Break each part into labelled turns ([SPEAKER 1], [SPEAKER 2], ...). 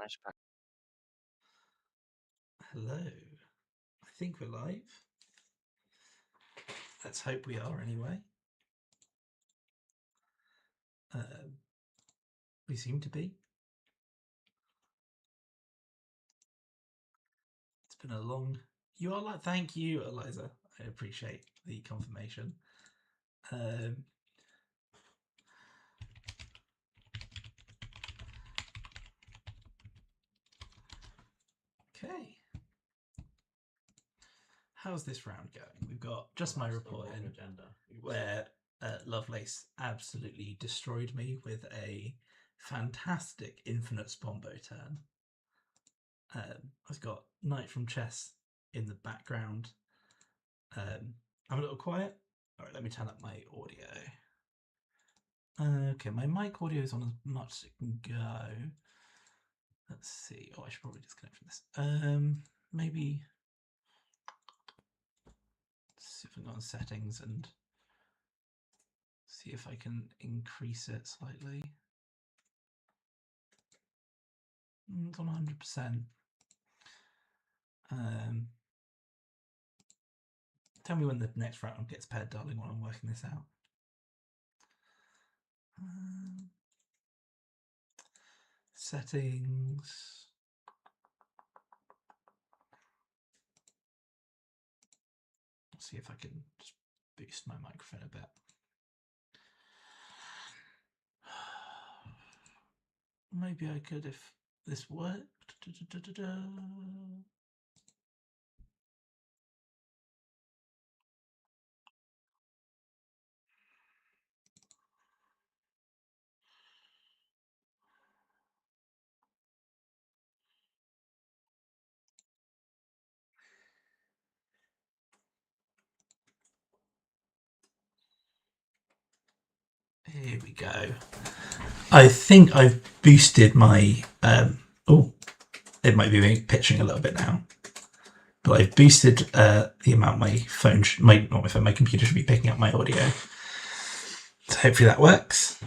[SPEAKER 1] flashback.
[SPEAKER 2] Hello. I think we're live. Let's hope we are anyway. We seem to be. It's been a long... You are like... Thank you, Eliza. I appreciate the confirmation. Okay. How's this round going? We've got just my report in agenda where Lovelace absolutely destroyed me with a fantastic infinite Spombo turn. I've got knightFromChess in the background. I'm a little quiet. All right, let me turn up my audio. Okay, my mic audio is on as much as it can go. Let's see. Oh, I should probably disconnect from this. Maybe see if I go on settings and see if I can increase it slightly. It's on 100%. Tell me when the next round gets paired, darling, while I'm working this out. Settings. Let's see if I can just boost my microphone a bit. Maybe I could if this worked. Here we go. I think I've boosted my... oh, it might be pitching a little bit now. But I've boosted the amount my phone... not my phone, my computer should be picking up my audio. So hopefully that works.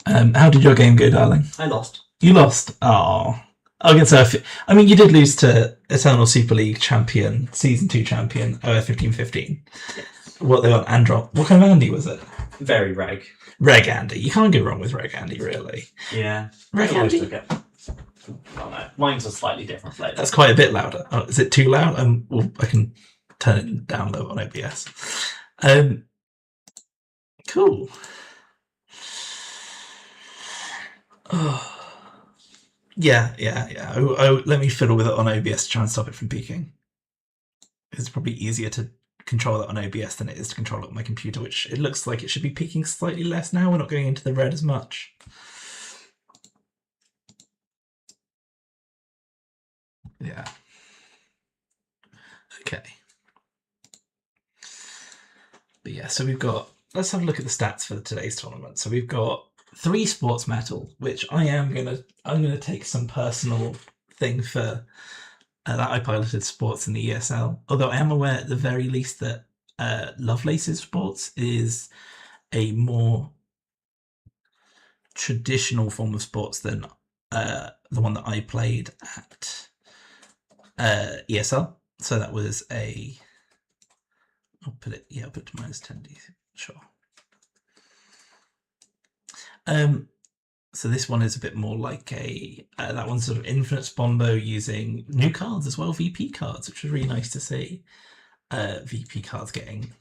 [SPEAKER 2] How did your game go, darling?
[SPEAKER 3] I lost.
[SPEAKER 2] You lost? Oh. I was going to say, I mean, you did lose to Eternal Super League champion, Season 2 champion, OF 1515.
[SPEAKER 3] Yes.
[SPEAKER 2] What they got, Androp. What kind of Andy was it?
[SPEAKER 3] Very reg.
[SPEAKER 2] Reg Andy. You can't go wrong with Reg Andy, really.
[SPEAKER 3] Yeah.
[SPEAKER 2] Reg Andy?
[SPEAKER 3] Oh no, mine's a slightly different flavour.
[SPEAKER 2] That's quite a bit louder. Oh, is it too loud? Well, I can turn it down low on OBS. Cool. Oh. Yeah. Let me fiddle with it on OBS to try and stop it from peaking. It's probably easier to control it on OBS than it is to control it on my computer, which it looks like it should be peaking slightly less now. We're not going into the red as much. Yeah. Okay. But yeah, so we've got... Let's have a look at the stats for today's tournament. So we've got 3 sports medal, which I'm gonna take some personal thing for that I piloted sports in the ESL. Although I am aware at the very least that Lovelace's sports is a more traditional form of sports than the one that I played at ESL. So that was a... I'll put it to -10D, sure. So this one is a bit more like a that one's sort of infinite Spombo using new cards as well, VP cards, which was really nice to see. VP cards getting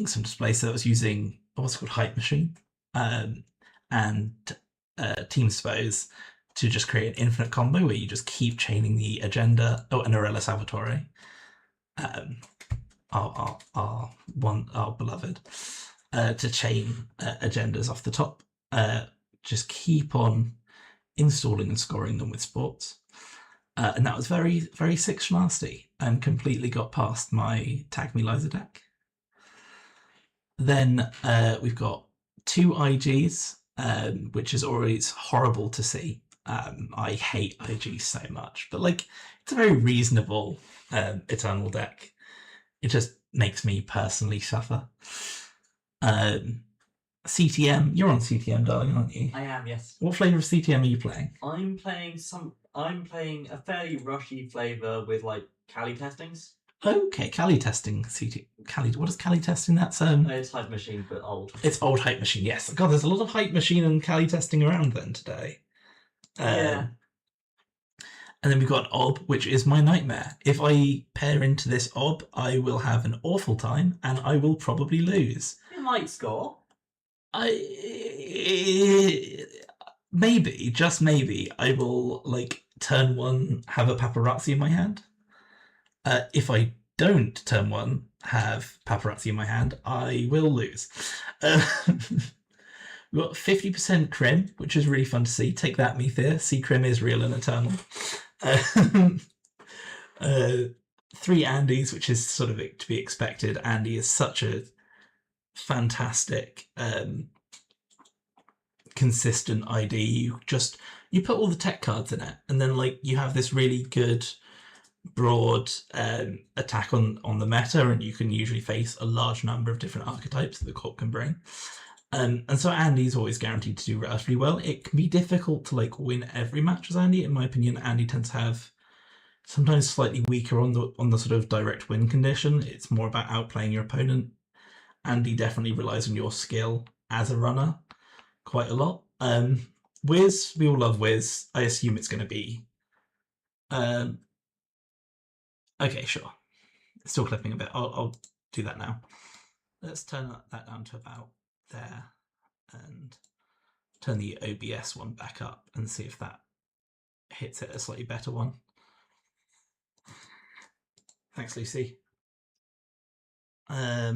[SPEAKER 2] some display. So that was using what's called Hype Machine and Team Suppose to just create an infinite combo where you just keep chaining the agenda. Oh, and Arella Salvatore, our beloved, to chain agendas off the top. Just keep on installing and scoring them with sports. And that was very, very 6 nasty and completely got past my Tag Me Liza deck. Then we've got 2 IGs, which is always horrible to see. I hate IGs so much, but like it's a very reasonable Eternal deck. It just makes me personally suffer. CTM. You're on CTM, darling, aren't you?
[SPEAKER 3] I am, yes.
[SPEAKER 2] What flavour of CTM are you playing?
[SPEAKER 3] I'm playing a fairly rushy flavour with like Cali testings.
[SPEAKER 2] Okay, Cali testing. Cali. What is Cali testing? That's
[SPEAKER 3] It's hype machine, but old.
[SPEAKER 2] It's old hype machine. Yes. God, there's a lot of hype machine and Cali testing around then today.
[SPEAKER 3] Yeah.
[SPEAKER 2] And then we've got Ob, which is my nightmare. If I pair into this Ob, I will have an awful time and I will probably lose.
[SPEAKER 3] You might score.
[SPEAKER 2] Maybe, just maybe, I will like turn one, have a paparazzi in my hand. If I don't turn one, have paparazzi in my hand, I will lose. We've got 50% Crim, which is really fun to see. Take that, Methea. See, Crim is real and eternal. 3 Andys, which is sort of to be expected. Andy is such a fantastic, consistent ID. You put all the tech cards in it, and then like you have this really good broad attack on the meta, and you can usually face a large number of different archetypes that the corp can bring. And so Andy's always guaranteed to do relatively well. It can be difficult to like win every match as Andy. In my opinion, Andy tends to have sometimes slightly weaker on the sort of direct win condition. It's more about outplaying your opponent. Andy definitely relies on your skill as a runner quite a lot. Wiz, we all love Wiz. I assume it's going to be... okay, sure. It's still clipping a bit. I'll do that now. Let's turn that down to about there and turn the OBS one back up and see if that hits it a slightly better one. Thanks, Lucy. Oh,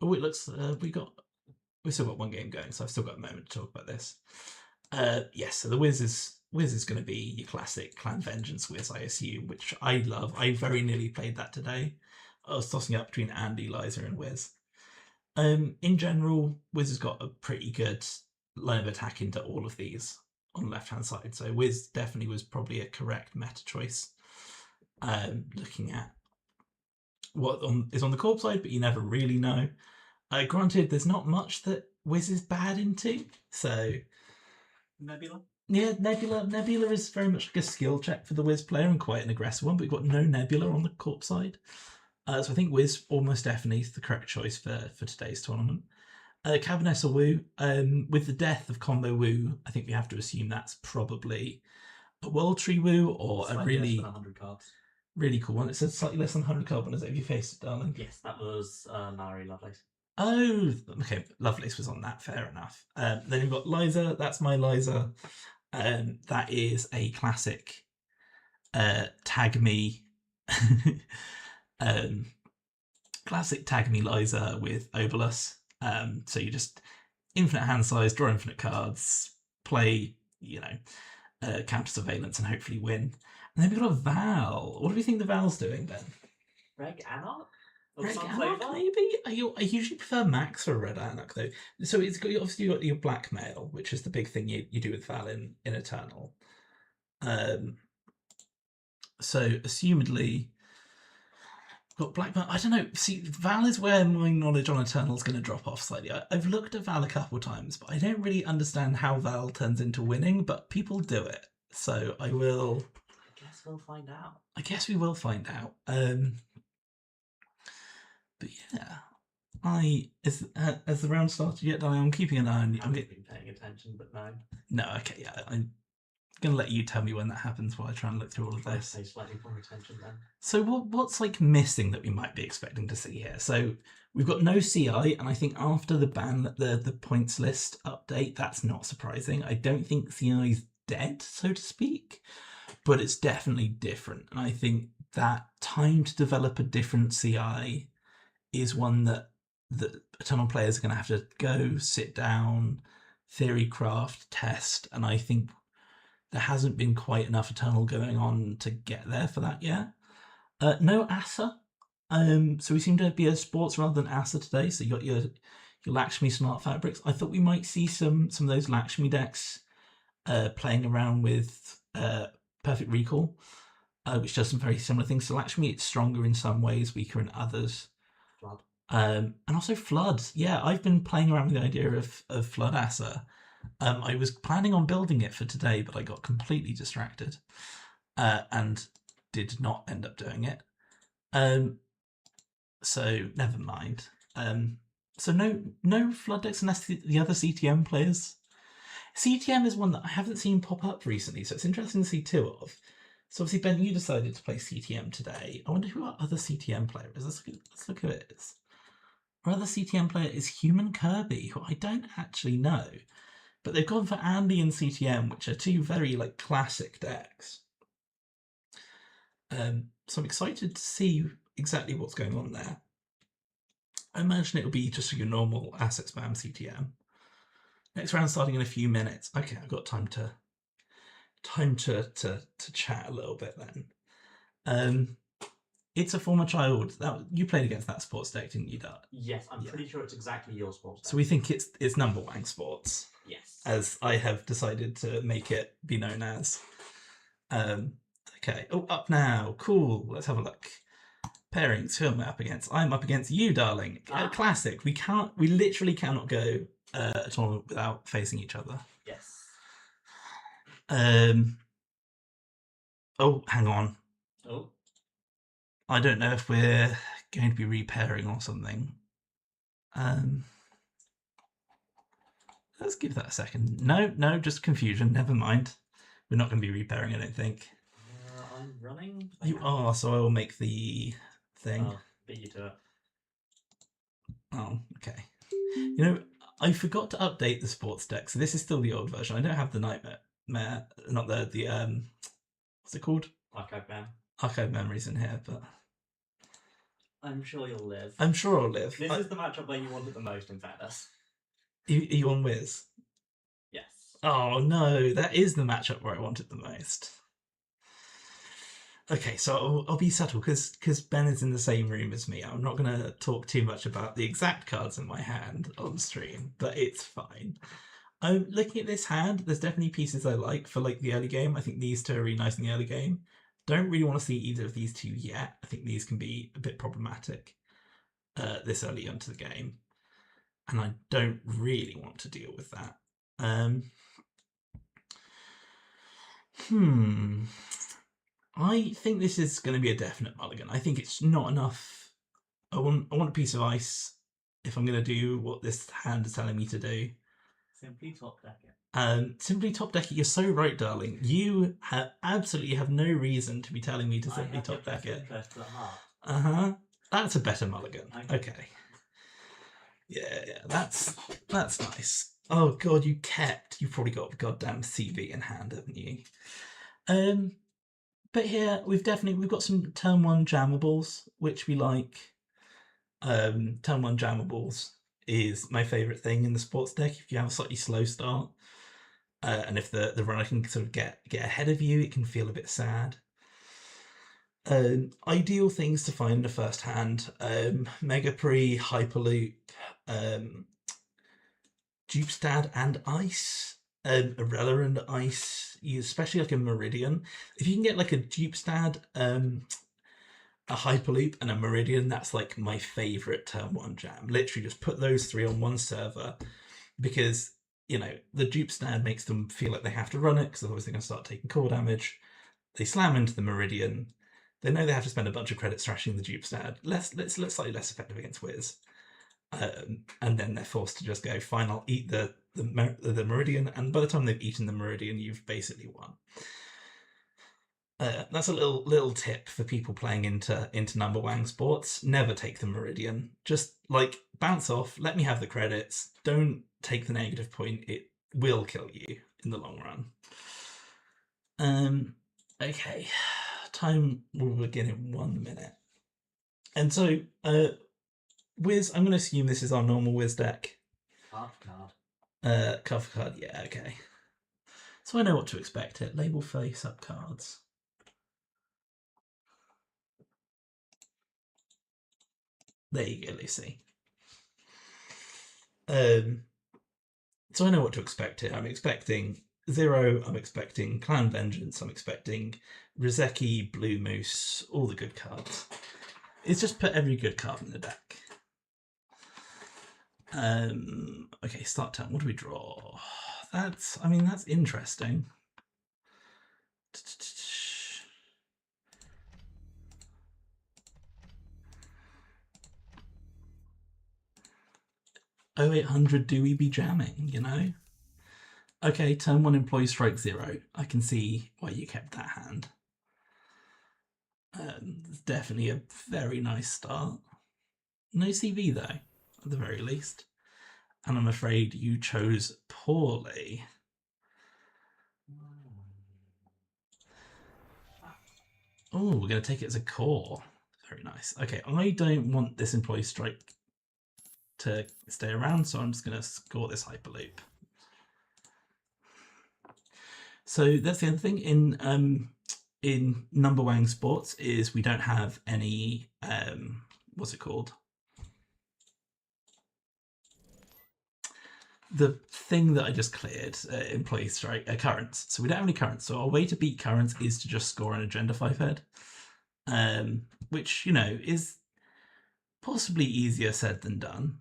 [SPEAKER 2] it looks we've still got one game going, so I've still got a moment to talk about this. Yes, so the Wiz is going to be your classic Clan Vengeance Wiz, I assume, which I love. I very nearly played that today. I was tossing up between Andy, Liza, and Wiz. In general, Wiz has got a pretty good line of attack into all of these on the left-hand side, so Wiz definitely was probably a correct meta choice. Looking at what is on the corp side, but you never really know. Granted, there's not much that Wiz is bad into, so...
[SPEAKER 3] Nebula?
[SPEAKER 2] Yeah, Nebula is very much like a skill check for the Wiz player and quite an aggressive one, but we've got no Nebula on the corp side. So I think Wiz almost definitely is the correct choice for today's tournament. Cavernessa Wu, with the death of Combo Wu, I think we have to assume that's probably a World Tree Wu or a really,
[SPEAKER 3] 100 cards.
[SPEAKER 2] Really cool one. It says slightly less than 100 card one. Is it? Have you faced it, darling?
[SPEAKER 3] Yes, that was Mallory Lovelace.
[SPEAKER 2] Oh, okay. Lovelace was on that. Fair enough. Then you've got Liza. That's my Liza. That is a classic tag me. Classic tag me Liza with Obolus. So you just infinite hand size, draw infinite cards, play, counter surveillance, and hopefully win. And then we've got a Val. What do we think the Val's doing then?
[SPEAKER 3] Reg Anarch?
[SPEAKER 2] Red Anarch, maybe? I usually prefer Max or Red Anarch, though. So it's got, obviously you've got your blackmail, which is the big thing you do with Val in Eternal. So assumedly, got blackmail. I don't know. See, Val is where my knowledge on Eternal is going to drop off slightly. I've looked at Val a couple of times, but I don't really understand how Val turns into winning, but people do it. So I guess
[SPEAKER 3] we'll find out.
[SPEAKER 2] I guess we will find out. But yeah, has the round started yet? I'm keeping an eye on you.
[SPEAKER 3] I've been paying attention, but no.
[SPEAKER 2] No, okay, yeah. I'm going to let you tell me when that happens while I try and look through all of this.
[SPEAKER 3] Pay slightly more attention then.
[SPEAKER 2] So what's like missing that we might be expecting to see here? So we've got no CI, and I think after the the points list update, that's not surprising. I don't think CI is dead, so to speak, but it's definitely different. And I think that time to develop a different CI is one that Eternal players are going to have to go, sit down, theory craft, test, and I think there hasn't been quite enough Eternal going on to get there for that yet. No Asa. So we seem to be a sports rather than Asa today. So you got your Lakshmi Smart Fabrics. I thought we might see some of those Lakshmi decks playing around with Perfect Recall, which does some very similar things to Lakshmi. It's stronger in some ways, weaker in others. And also Flood. Yeah, I've been playing around with the idea of Flood Asa. I was planning on building it for today, but I got completely distracted and did not end up doing it. So never mind. So no Flood decks unless the other CTM players. CTM is one that I haven't seen pop up recently, so it's interesting to see two of. So obviously, Ben, you decided to play CTM today. I wonder who our other CTM player is. Let's look who it is. Our other CTM player is Human Kirby, who I don't actually know. But they've gone for Andy and CTM, which are two very classic decks. So I'm excited to see exactly what's going on there. I imagine it'll be just your normal asset spam CTM. Next round starting in a few minutes. Okay, I've got time to chat a little bit then. It's a former child. You played against that sports deck, didn't you, Dart?
[SPEAKER 3] Yes, I'm pretty sure it's exactly your sports deck.
[SPEAKER 2] So we think it's number Wang Sports.
[SPEAKER 3] Yes.
[SPEAKER 2] As I have decided to make it be known as. Okay. Oh, up now. Cool. Let's have a look. Pairings. Who am I up against? I'm up against you, darling. Classic. We literally cannot go a tournament without facing each other.
[SPEAKER 3] Yes.
[SPEAKER 2] Oh, hang on.
[SPEAKER 3] Oh.
[SPEAKER 2] I don't know if we're going to be repairing or something. Let's give that a second. No, just confusion. Never mind. We're not going to be repairing, I don't think.
[SPEAKER 3] I'm running.
[SPEAKER 2] You are, so I will make the thing.
[SPEAKER 3] Oh, beat you to it.
[SPEAKER 2] Oh, okay. You know, I forgot to update the sports deck, so this is still the old version. I don't have the nightmare, not the what's it called? Archive memories in here, but
[SPEAKER 3] I'm sure you'll live.
[SPEAKER 2] I'm sure I'll live.
[SPEAKER 3] This is the matchup where you want it the most, in fairness.
[SPEAKER 2] Are you on Wiz?
[SPEAKER 3] Yes.
[SPEAKER 2] Oh no, that is the matchup where I want it the most. Okay, so I'll be subtle because Ben is in the same room as me. I'm not going to talk too much about the exact cards in my hand on stream, but it's fine. Looking at this hand, there's definitely pieces I like for the early game. I think these two are really nice in the early game. Don't really want to see either of these two yet. I think these can be a bit problematic this early into the game. And I don't really want to deal with that. I think this is going to be a definite mulligan. I think it's not enough. I want a piece of ice if I'm going to do what this hand is telling me to do.
[SPEAKER 3] Simply top deck it.
[SPEAKER 2] Simply top deck it. You're so right, darling. You absolutely have no reason to be telling me to simply top deck it. That's a better mulligan. Okay. Yeah, that's nice. Oh god, you've probably got a goddamn CV in hand, haven't you? But here we've got some turn 1 jammables, which we like. Turn 1 jammables is my favourite thing in the sports deck. If you have a slightly slow start, and if the runner can sort of get ahead of you, it can feel a bit sad. Ideal things to find in the first hand: Mega Pre, Hyperloop, Dupestad and Ice, Arella and Ice, especially a Meridian. If you can get a Dupestad, a Hyperloop and a Meridian, that's my favourite turn 1 jam. Literally just put those 3 on one server because, the Dupestad makes them feel like they have to run it because otherwise they're going to start taking core damage. They slam into the Meridian. They know they have to spend a bunch of credits thrashing the Dupestad. It's slightly less effective against Wiz. And then they're forced to just go, fine, I'll eat the Meridian, and by the time they've eaten the Meridian, you've basically won. That's a little tip for people playing into number Wang Sports. Never take the Meridian. Just bounce off, let me have the credits. Don't take the negative point. It will kill you in the long run. Okay. Time will begin in 1 minute. And so, Wiz, I'm going to assume this is our normal Wiz deck.
[SPEAKER 3] Card for card.
[SPEAKER 2] Card for card, yeah, okay. So I know what to expect here. Label face-up cards. There you go, Lucy. So I know what to expect here. I'm expecting Zero, I'm expecting Clan Vengeance, I'm expecting Rizeki, Blue Moose, all the good cards. It's just put every good card in the deck. Okay, start turn. What do we draw? That's interesting. Oh, 0800, do we be jamming, you know? Okay, turn 1 employee strike 0. I can see why you kept that hand. It's definitely a very nice start. No CV though, at the very least. And I'm afraid you chose poorly. Oh, we're going to take it as a core. Very nice. Okay, I don't want this employee strike to stay around, so I'm just going to score this Hyperloop. So that's the other thing in Number Wang Sports is we don't have any what's it called? The thing that I just cleared, employee strike, currents. So we don't have any currents. So our way to beat currents is to just score an agenda 5 head, which, you know, is possibly easier said than done.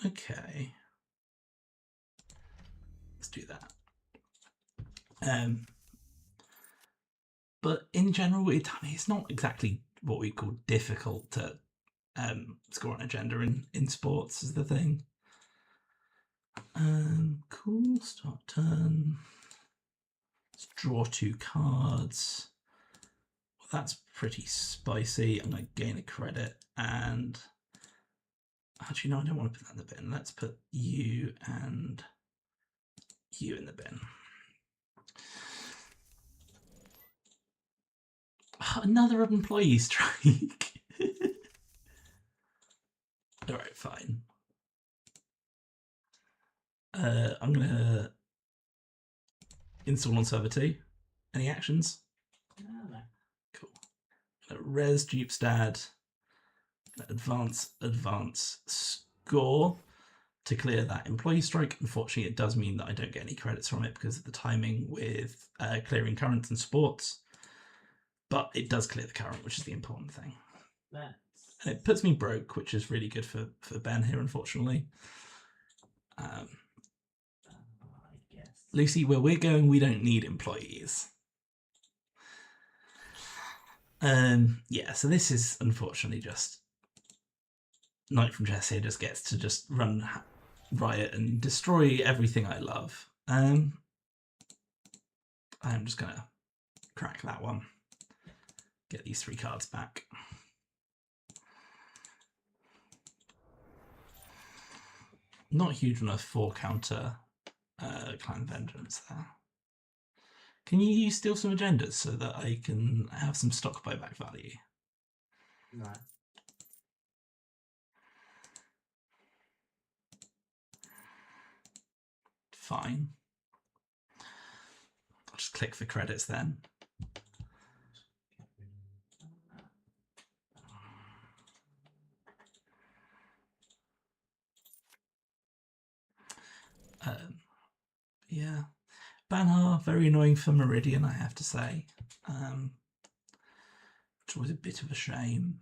[SPEAKER 2] Okay. Let's do that. But in general, it's not exactly what we call difficult to score an agenda in sports is the thing. Cool, start turn. Let's draw 2 cards. Well, that's pretty spicy. I'm going to gain a credit and actually, no, I don't want to put that in the bin. Let's put you and you in the bin. Another employee strike. All right, fine. I'm going to install on server 2. Any actions?
[SPEAKER 3] No.
[SPEAKER 2] Cool. Res Dupestad. Advance, score to clear that employee strike. Unfortunately, it does mean that I don't get any credits from it because of the timing with clearing current and sports. But it does clear the current, which is the important thing. And it puts me broke, which is really good for Ben here, unfortunately. I guess. Lucy, where we're going, we don't need employees. Yeah, so this is unfortunately just knightFromChess here just gets to just run riot and destroy everything I love. I'm just gonna crack that one. Get these 3 cards back. Not huge enough for counter Clan Vengeance there. Can you steal some agendas so that I can have some stock buyback value?
[SPEAKER 3] No.
[SPEAKER 2] Fine. I'll just click for credits then. Yeah. Banhar, very annoying for Meridian, I have to say. Which was a bit of a shame.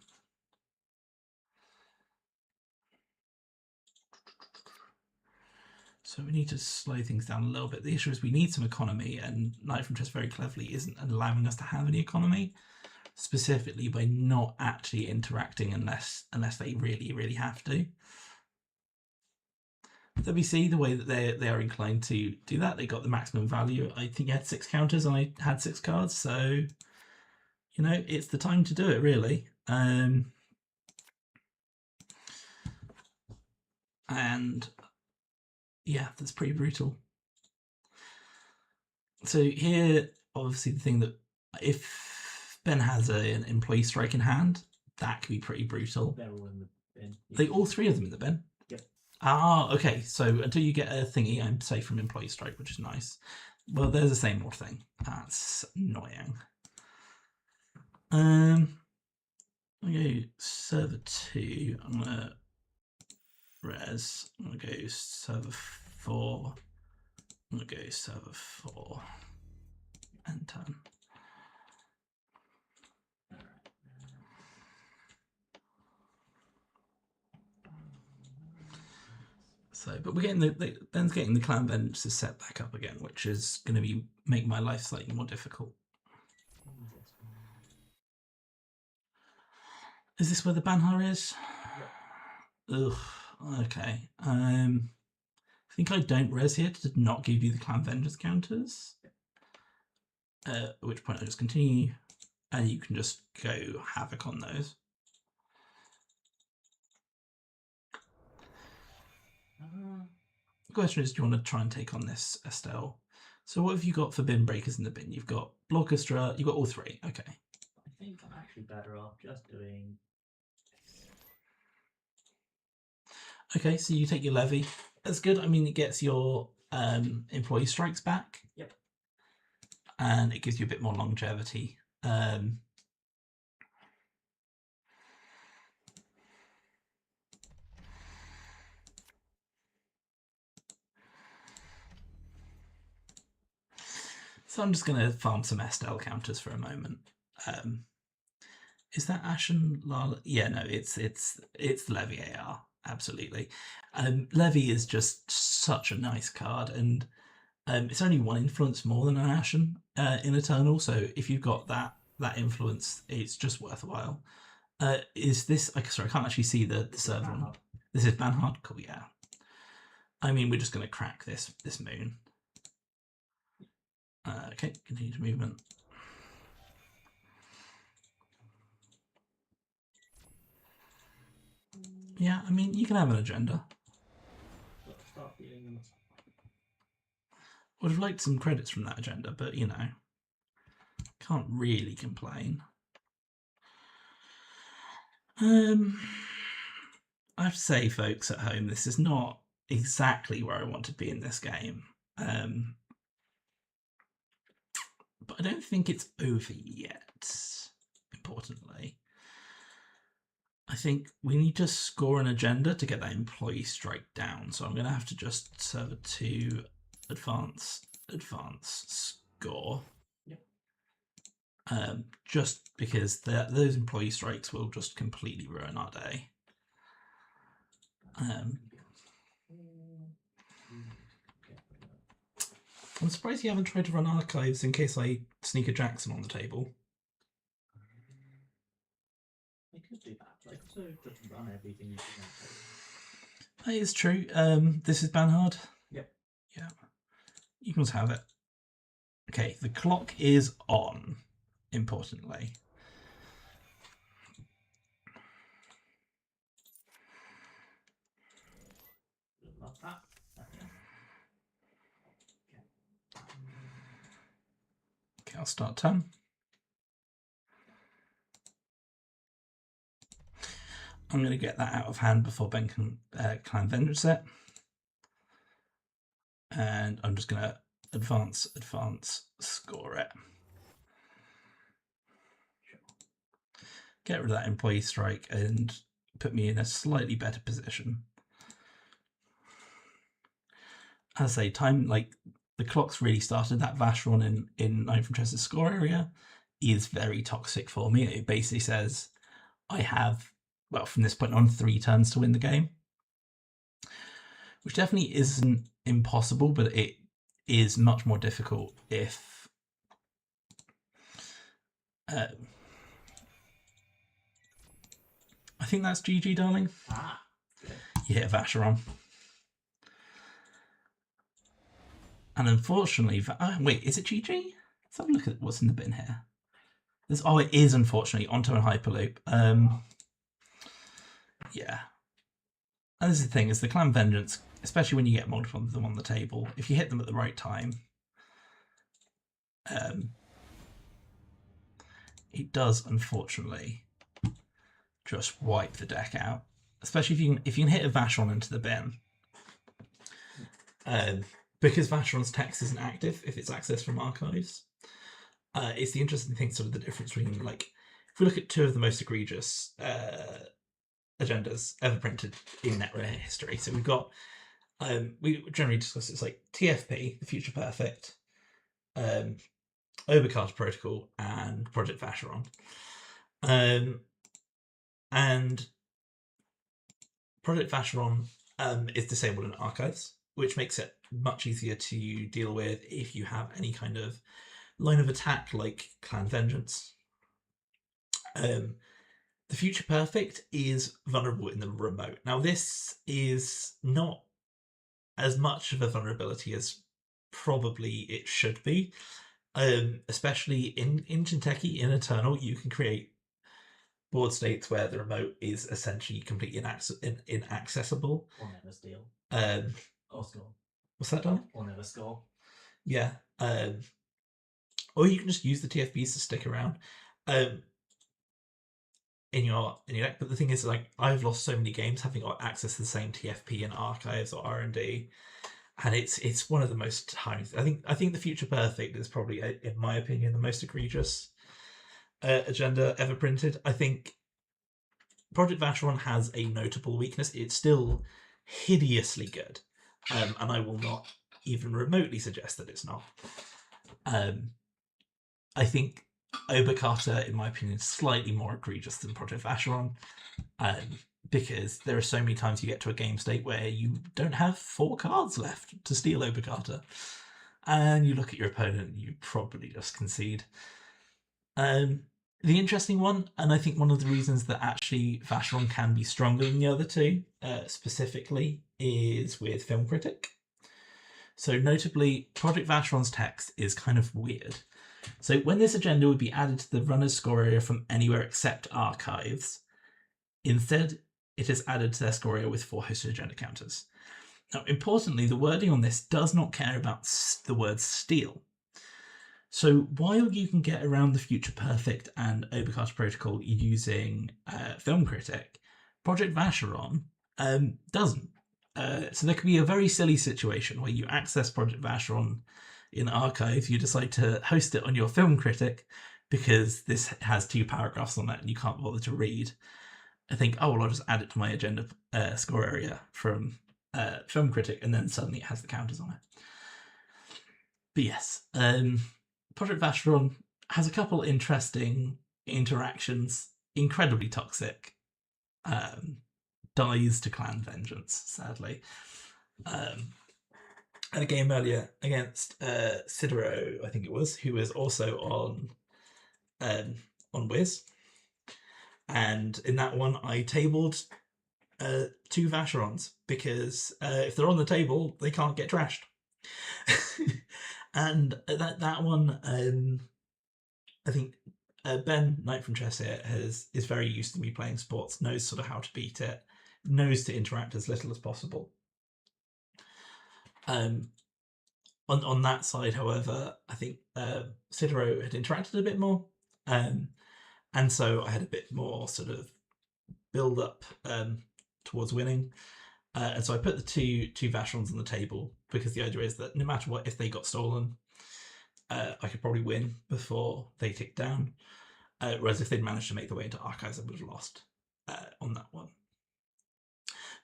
[SPEAKER 2] So we need to slow things down a little bit. The issue is we need some economy, and knightFromChess very cleverly isn't allowing us to have any economy, specifically by not actually interacting unless they really, really have to. WC, the way that they are inclined to do that, they got the maximum value. I think you had 6 counters and I had 6 cards, so you know, it's the time to do it, really. And yeah, that's pretty brutal. So here, obviously, the thing that if Ben has an employee strike in hand, that could be pretty brutal.
[SPEAKER 3] They're all in the bin.
[SPEAKER 2] They all 3 of them in the bin?
[SPEAKER 3] Yep.
[SPEAKER 2] Ah, okay. So until you get a thingy, I'm safe from employee strike, which is nice. Well, there's the same old thing. That's annoying. I go server 2. I'm gonna res. I'm gonna go server 4. I'm gonna go server 4 and turn. So, but we're getting Ben's getting the clan vengeance set back up again, which is going to make my life slightly more difficult. Is this where the Banhar is? Ugh. Okay. I think I don't res here to not give you the clan vengeance counters. At which point I just continue, and you can just go havoc on those. The question is, do you want to try and take on this Estelle? So what have you got for bin breakers in the bin? You've got Blockestra, you've got all three. Okay.
[SPEAKER 3] I think I'm actually better off just doing this.
[SPEAKER 2] Okay, so you take your levy. That's good. I mean, it gets your employee strikes back.
[SPEAKER 3] Yep.
[SPEAKER 2] And it gives you a bit more longevity. So I'm just going to farm some Estelle counters for a moment. Is that Ashen Lala? Yeah, no, it's Levy AR, absolutely. Levy is just such a nice card, and it's only one influence more than an Ashen in Eternal. So if you've got that influence, it's just worthwhile. Is this? Sorry, I can't actually see the server. This is Banhard. Cool, yeah. I mean, we're just going to crack this moon. Okay, continue to movement. Yeah, I mean, you can have an agenda. Would have liked some credits from that agenda, but you know, can't really complain. I have to say, folks at home, this is not exactly where I want to be in this game. But I don't think it's over yet, importantly. I think we need to score an agenda to get that employee strike down. So I'm going to have to just server 2 advance, score.
[SPEAKER 3] Yep.
[SPEAKER 2] Just because those employee strikes will just completely ruin our day. I'm surprised you haven't tried to run archives in case I sneak a Jackson on the table.
[SPEAKER 3] I could do that. I could also just run everything.
[SPEAKER 2] That is true. This is Banhard.
[SPEAKER 3] Yep.
[SPEAKER 2] Yeah. You can just have it. Okay, the clock is on, importantly.
[SPEAKER 3] Love that.
[SPEAKER 2] Okay, I'll start turn. I'm going to get that out of hand before Ben can clan vengeance it. And I'm just going to advance, score it. Get rid of that employee strike and put me in a slightly better position. As I say, time, like, the clock's really started. That Vacheron in knightFromChess' score area is very toxic for me. It basically says I have, well, from this point on, 3 turns to win the game. Which definitely isn't impossible, but it is much more difficult if I think that's GG, darling.
[SPEAKER 3] Ah,
[SPEAKER 2] yeah, Vacheron. And unfortunately, wait, is it GG? Let's have a look at what's in the bin here. Oh, it is, unfortunately, onto a Hyperloop. Yeah. And this is the thing, is the Clan Vengeance, especially when you get multiple of them on the table, if you hit them at the right time, it does, unfortunately, just wipe the deck out. Especially if you can hit a Vacheron into the bin. Because Vacheron's text isn't active if it's accessed from archives. It's the interesting thing, sort of the difference between, like, if we look at 2 of the most egregious agendas ever printed in NetRare history. So we've got, we generally discuss it's like TFP, the Future Perfect, Obercarter Protocol, and Project Vacheron. And Project Vacheron is disabled in archives, which makes it much easier to deal with if you have any kind of line of attack like Clan Vengeance. The Future Perfect is vulnerable in the remote. Now, this is not as much of a vulnerability as probably it should be. Especially in Jinteki, in Eternal, you can create board states where the remote is essentially completely inaccessible.
[SPEAKER 3] Or never steal. Or score.
[SPEAKER 2] What's that, Don?
[SPEAKER 3] Or never score.
[SPEAKER 2] Yeah. Or you can just use the TFBs to stick around in your deck. But the thing is, like, I've lost so many games having got access to the same TFP in archives or R&D, and it's one of the most high. I think the Future Perfect is probably, in my opinion, the most egregious agenda ever printed. I think Project Vacheron has a notable weakness. It's still hideously good, and I will not even remotely suggest that it's not. I think Oberkater, in my opinion, is slightly more egregious than Project Vacheron, because there are so many times you get to a game state where you don't have 4 cards left to steal Oberkater, and you look at your opponent and you probably just concede. The interesting one, and I think one of the reasons that actually Vacheron can be stronger than the other two, specifically, is with Film Critic. So notably, Project Vacheron's text is kind of weird. So when this agenda would be added to the runner's score area from anywhere except archives, instead it is added to their score area with 4 hosted agenda counters. Now, importantly, the wording on this does not care about the word steal. So while you can get around the Future Perfect and Oberkater Protocol using Film Critic, Project Vacheron doesn't. So there could be a very silly situation where you access Project Vacheron in archive, you decide to host it on your Film Critic because this has 2 paragraphs on it and you can't bother to read. I think, oh, well, I'll just add it to my agenda score area from Film Critic, and then suddenly it has the counters on it. But yes, Project Vacheron has a couple interesting interactions, incredibly toxic, dies to Clan Vengeance, sadly. And a game earlier against Sidero, I think it was, who was also on Wiz. And in that one, I tabled 2 Vacherons because if they're on the table, they can't get trashed. And that one, I think Ben, knightFromChess here, is very used to me playing sports, knows sort of how to beat it, knows to interact as little as possible. On that side, however, I think Sidero had interacted a bit more, and so I had a bit more sort of build up towards winning. And so I put the two Vacherons on the table because the idea is that no matter what, if they got stolen, I could probably win before they ticked down. Whereas if they'd managed to make their way into archives, I would have lost on that one.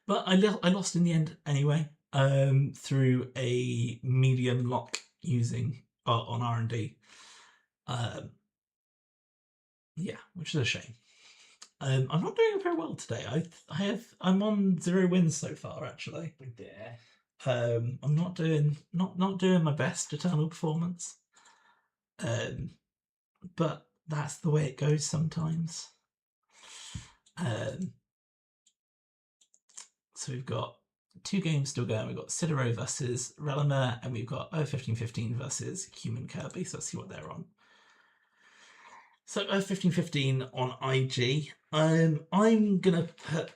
[SPEAKER 2] But I lost in the end anyway, through a medium lock using on R&D. Yeah, which is a shame. I'm not doing very well today. I'm on 0 wins so far, actually.
[SPEAKER 3] Yeah.
[SPEAKER 2] I'm not doing my best Eternal performance. But that's the way it goes sometimes. So we've got 2 games still going. We've got Sidero versus Relimer, and we've got 1515 versus Human Kirby. So let's see what they're on. So 1515 on IG. I'm gonna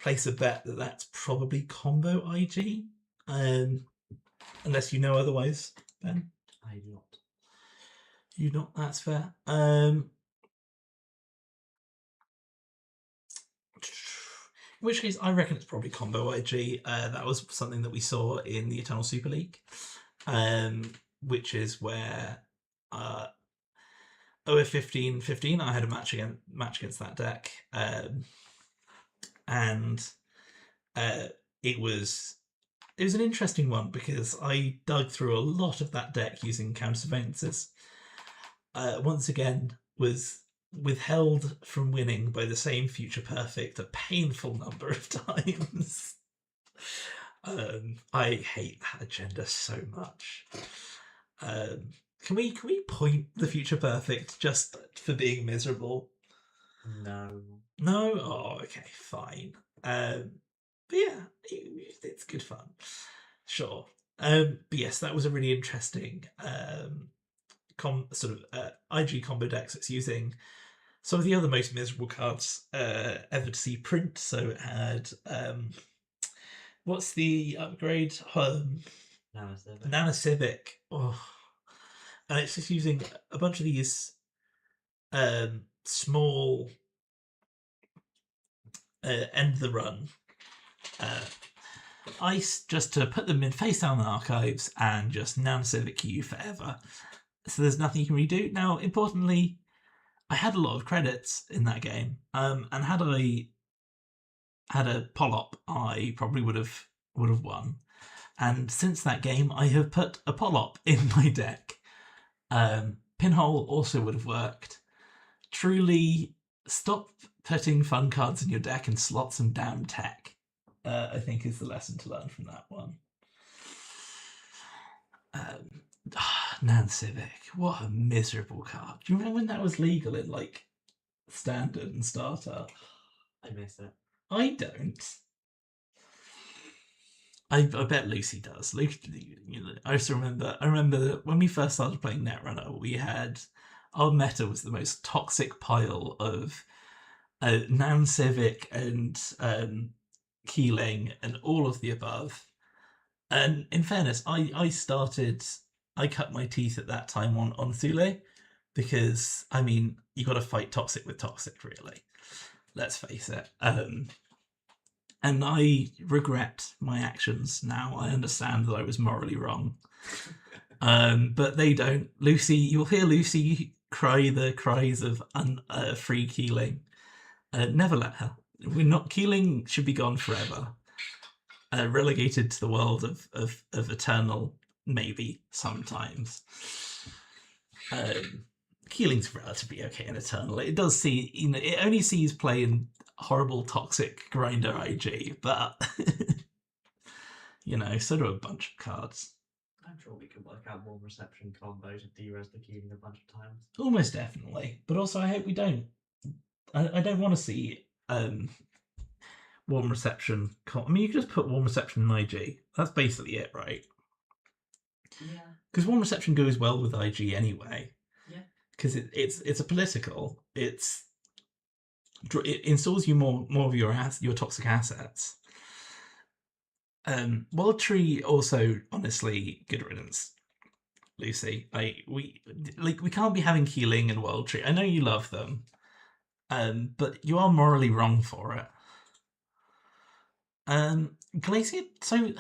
[SPEAKER 2] place a bet that that's probably combo IG, unless you know otherwise, Ben.
[SPEAKER 3] I do not.
[SPEAKER 2] You not? That's fair. In which case, I reckon it's probably combo IG. That was something that we saw in the Eternal Super League, which is where OF1515, I had a match against that deck, and it was an interesting one because I dug through a lot of that deck using counter surveillances. Once again, was withheld from winning by the same Future Perfect a painful number of times. I hate that agenda so much. Can we point the Future Perfect just for being miserable?
[SPEAKER 3] No.
[SPEAKER 2] No? Oh, okay, fine. But yeah, it's good fun. Sure. But yes, that was a really interesting IG combo decks. It's using some of the other most miserable cards ever to see print. So it had what's the upgrade? Nana Civic. Oh, and it's just using a bunch of these small end the run ice just to put them in face down in archives and just Nana Civic you forever. So there's nothing you can redo. Now, importantly, I had a lot of credits in that game, and had I had a Polop, I probably would have won. And since that game, I have put a Polop in my deck. Pinhole also would have worked. Truly, stop putting fun cards in your deck and slot some damn tech. I think is the lesson to learn from that one. Nan Civic, what a miserable card. Do you remember when that was legal in like Standard and Starter?
[SPEAKER 3] I miss it.
[SPEAKER 2] I don't. I bet Lucy does. Lucy, I also remember. I remember when we first started playing Netrunner, we had our meta was the most toxic pile of Nan Civic and Keeling and all of the above. And in fairness, I cut my teeth at that time on Thule because I mean you got to fight toxic with toxic, really. Let's face it. And I regret my actions now. I understand that I was morally wrong. But they don't. Lucy, you'll hear Lucy cry the cries of free Keeling. Never let her. We're not. Keeling should be gone forever. Relegated to the world of eternal, maybe sometimes. Keeling's relatively okay in eternal. It does see, it only sees play in horrible toxic grinder IG, but so do a bunch of cards.
[SPEAKER 3] I'm sure we can work out warm reception combo to de-res the Keeling a bunch of times.
[SPEAKER 2] Almost definitely, but also I hope we don't. I don't want to see warm reception. I mean, you can just put warm reception in IG. That's basically it, right?
[SPEAKER 3] Yeah.
[SPEAKER 2] Because warm reception goes well with IG anyway.
[SPEAKER 3] Yeah.
[SPEAKER 2] Because it's a political. It installs you more of your toxic assets. World Tree also, honestly, good riddance, Lucy. We can't be having Keeling and World Tree. I know you love them, but you are morally wrong for it. Glacier. So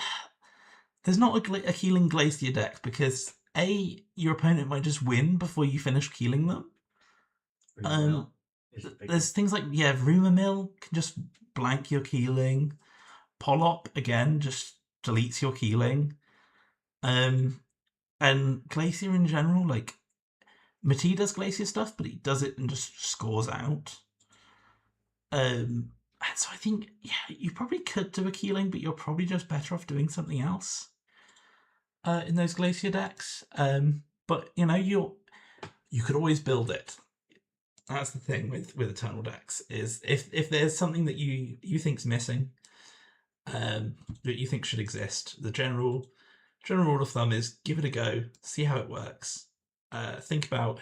[SPEAKER 2] there's not a Keeling Glacier deck because your opponent might just win before you finish Keeling them. There's things like Rumor Mill can just blank your Keeling. Polop again just deletes your Keeling. And Glacier in general, like Mati does Glacier stuff, but he does it and just scores out. And so I think you probably could do a Keeling, but you're probably just better off doing something else in those Glacier decks. But you could always build it. That's the thing with Eternal decks is if there's something that you think's missing, that you think should exist, the general rule of thumb is give it a go, see how it works. Think about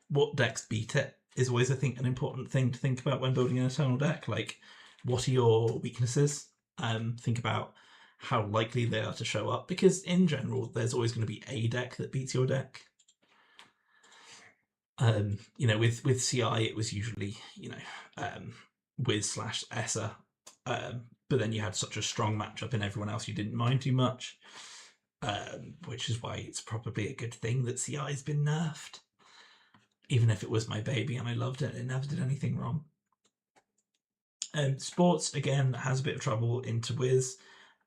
[SPEAKER 2] what decks beat it is always, I think, an important thing to think about when building an Eternal deck. Like, what are your weaknesses? Think about how likely they are to show up, because in general, there's always going to be a deck that beats your deck. With CI, it was usually, Wiz/Essa. But then you had such a strong matchup in everyone else you didn't mind too much, which is why it's probably a good thing that CI has been nerfed. Even if it was my baby and I loved it, it never did anything wrong. Sports, again, has a bit of trouble into Wiz.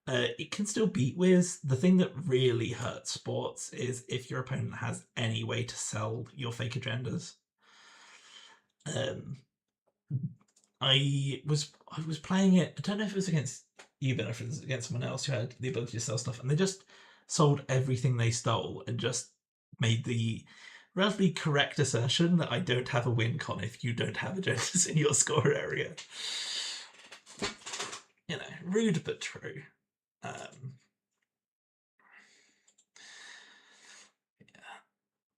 [SPEAKER 2] It can still beat Wiz. The thing that really hurts Sports is if your opponent has any way to sell your fake agendas. I was playing it. I don't know if it was against you, Ben, or if it was against someone else who had the ability to sell stuff, and they just sold everything they stole and just made the relatively correct assertion that I don't have a win con if you don't have agendas in your score area. You know, rude but true.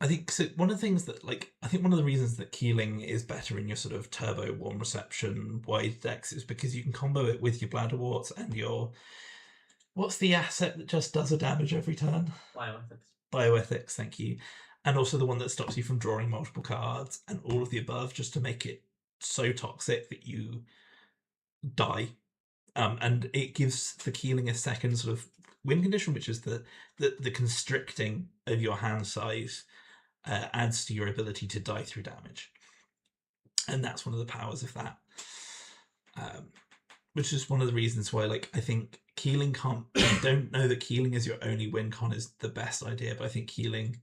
[SPEAKER 2] I think so. One of the things that, like, I think one of the reasons that Keeling is better in your sort of turbo warm reception wide decks is because you can combo it with your Bladderworts and your, what's the asset that just does a damage every turn? Bioethics, thank you. And also the one that stops you from drawing multiple cards, and all of the above, just to make it so toxic that you die. And it gives the Keeling a second sort of win condition, which is the constricting of your hand size. Adds to your ability to die through damage, and that's one of the powers of that, which is one of the reasons why, like, I think Keeling can't. I don't know that Keeling as your only win con is the best idea, but I think Keeling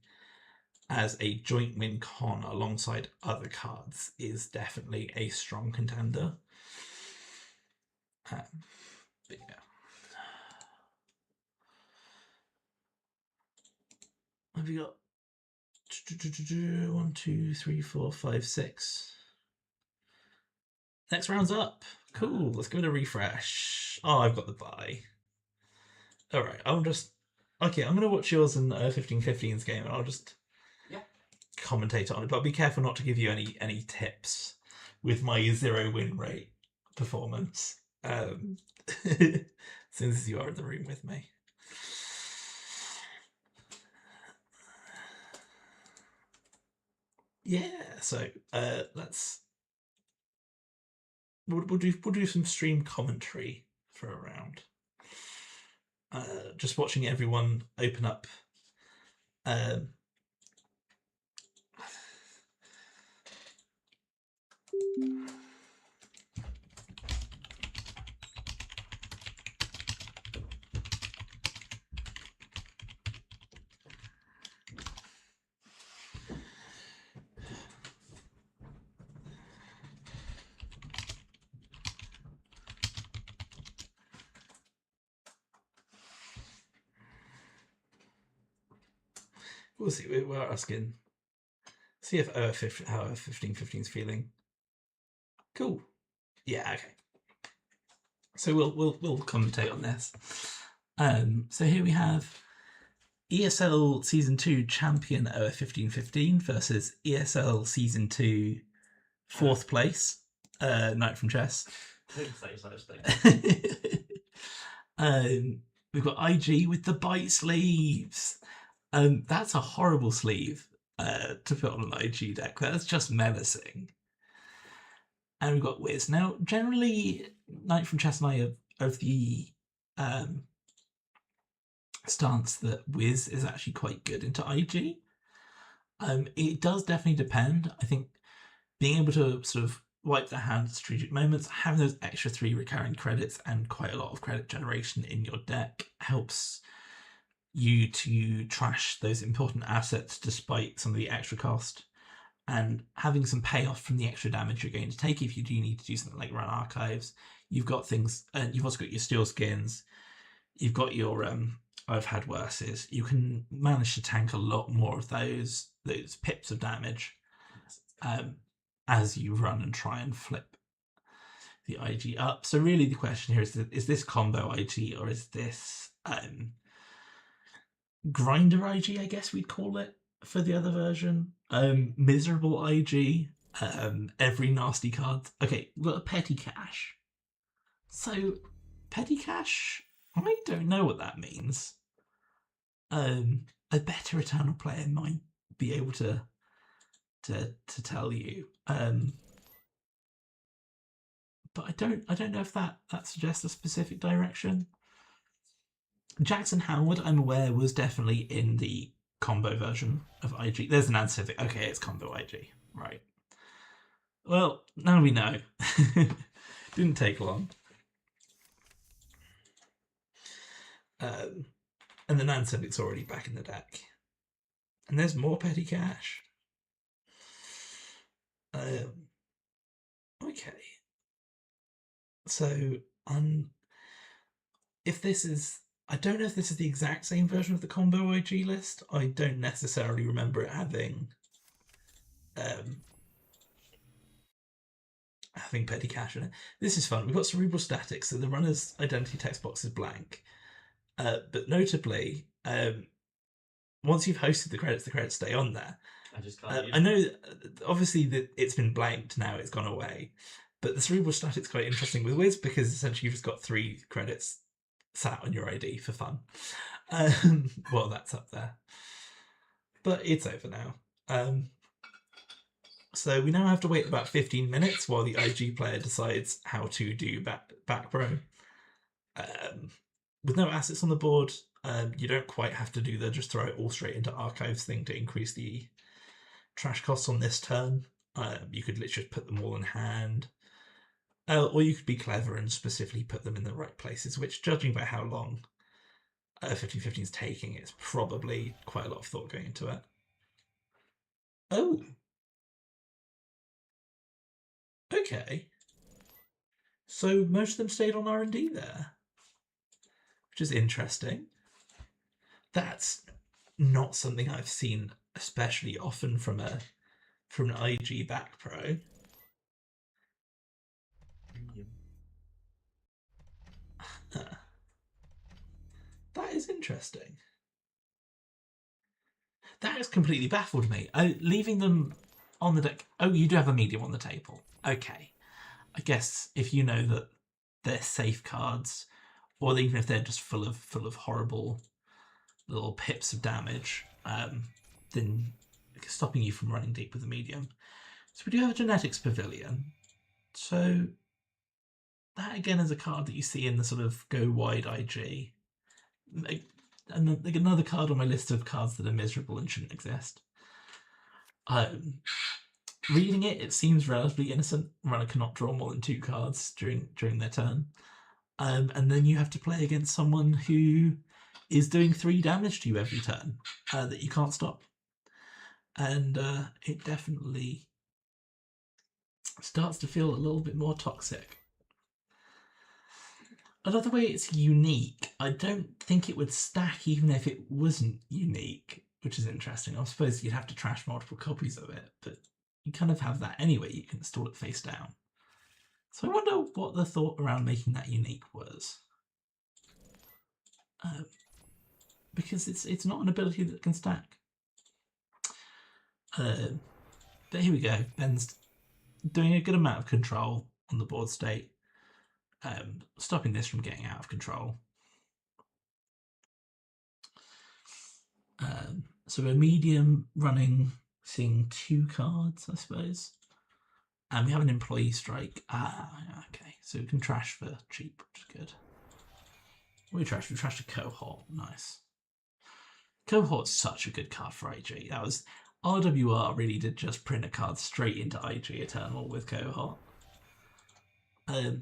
[SPEAKER 2] as a joint win con alongside other cards is definitely a strong contender. But yeah. Have you got 1, 2, 3, 4, 5, 6? Next round's up. Cool. Let's give it a refresh. Oh, I've got the bye. All right. I'm going to watch yours in 1515's game, and I'll just commentate on it. But be careful not to give you any tips with my 0 win rate performance, since you are in the room with me. Yeah. So we'll do some stream commentary for a round. Just watching everyone open up. We'll see. We're asking. See if how 1515's feeling. Cool. Yeah. Okay. So we'll commentate on this. So here we have ESL Season 2 champion over 1515 versus ESL Season 2 4th place, knightFromChess.
[SPEAKER 3] Don't say such things.
[SPEAKER 2] We've got IG with the bite sleeves. That's a horrible sleeve to put on an IG deck. That's just menacing. And we've got Wiz. Now, generally, knightFromChess and I are of the stance that Wiz is actually quite good into IG. It does definitely depend. I think being able to sort of wipe the hand at strategic moments, having those extra 3 recurring credits and quite a lot of credit generation in your deck helps you to trash those important assets despite some of the extra cost, and having some payoff from the extra damage you're going to take if you do need to do something like run archives. You've got things, and you've also got your steel skins, you've got your I've had worses. You can manage to tank a lot more of those pips of damage as you run and try and flip the IG up. So really the question here is this combo IG, or is this grinder IG, I guess we'd call it for the other version? Miserable IG, every nasty card. Okay, we've got a petty cash. So petty cash, I don't know what that means. A better Eternal player might be able to tell you. But I don't know if that suggests a specific direction. Jackson Howard, I'm aware, was definitely in the combo version of IG. There's an answer. Okay, it's combo IG. Right. Well, now we know. Didn't take long. And the Nansevic's already back in the deck. And there's more petty cash. Okay. So, if this is, I don't know if this is the exact same version of the combo IG list. I don't necessarily remember it having petty cash in it. This is fun. We've got cerebral statics, so the runner's identity text box is blank. But notably, once you've hosted the credits stay on there.
[SPEAKER 3] I just can't
[SPEAKER 2] I know, obviously, that it's been blanked now, it's gone away. But the cerebral static's quite interesting with Wiz because essentially you've just got 3 credits sat on your ID for fun. Well, that's up there. But it's over now. So we now have to wait about 15 minutes while the IG player decides how to do back row. With no assets on the board, you don't quite have to do the just throw it all straight into archives thing to increase the trash costs on this turn. You could literally put them all in hand. Or you could be clever and specifically put them in the right places, which, judging by how long 15-15 is taking, it's probably quite a lot of thought going into it. Oh. Okay. So most of them stayed on R&D there, which is interesting. That's not something I've seen especially often from an IG back pro. That is interesting. That has completely baffled me. Leaving them on the deck. Oh, you do have a medium on the table. Okay. I guess if you know that they're safe cards, or even if they're just full of horrible little pips of damage, then stopping you from running deep with the medium. So we do have a Genetics Pavilion. So that again is a card that you see in the sort of go wide IG. Another card on my list of cards that are miserable and shouldn't exist. Reading it, it seems relatively innocent. Runner cannot draw more than 2 cards during their turn. And then you have to play against someone who is doing 3 damage to you every turn that you can't stop. And it definitely starts to feel a little bit more toxic. Another way it's unique, I don't think it would stack even if it wasn't unique, which is interesting. I suppose you'd have to trash multiple copies of it, but you kind of have that anyway. You can install it face down. So I wonder what the thought around making that unique was. Because it's not an ability that can stack. But here we go. Ben's doing a good amount of control on the board state, stopping this from getting out of control. So a medium running, seeing 2 cards, I suppose. And we have an employee strike. Okay. So we can trash for cheap, which is good. We trashed a cohort. Nice. Cohort's such a good card for IG. That was RWR really did just print a card straight into IG Eternal with Cohort. Okay,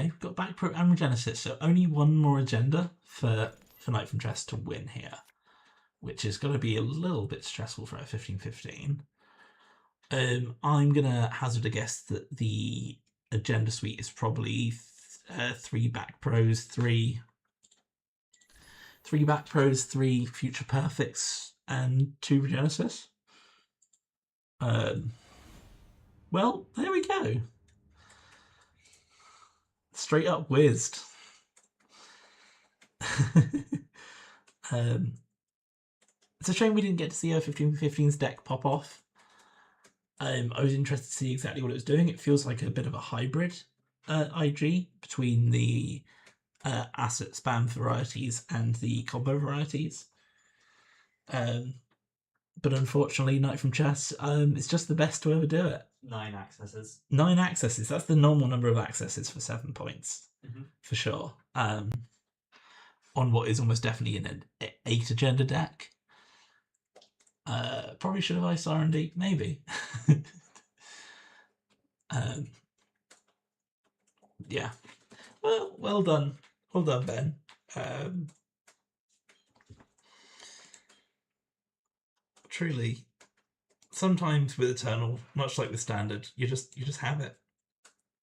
[SPEAKER 2] we've got Back Pro and Regenesis, so only one more agenda for knightFromChess to win here, which is going to be a little bit stressful for a 15-15. I'm going to hazard a guess that the agenda suite is probably 3 Back Pros, 3 Back Pros, 3 Future Perfects, and 2 Regenesis. Well, there we go. Straight up whizzed. It's a shame we didn't get to see our 15-15's deck pop off. I was interested to see exactly what it was doing. It feels like a bit of a hybrid IG between the asset spam varieties and the combo varieties. But unfortunately, knightFromChess is just the best to ever do it.
[SPEAKER 3] 9 accesses.
[SPEAKER 2] 9 accesses. That's the normal number of accesses for 7 points, for sure. On what is almost definitely an 8 agenda deck. Probably should have iced R&D, maybe. Yeah. Well done. Well done, Ben. Truly, sometimes with Eternal, much like with Standard, you just have it.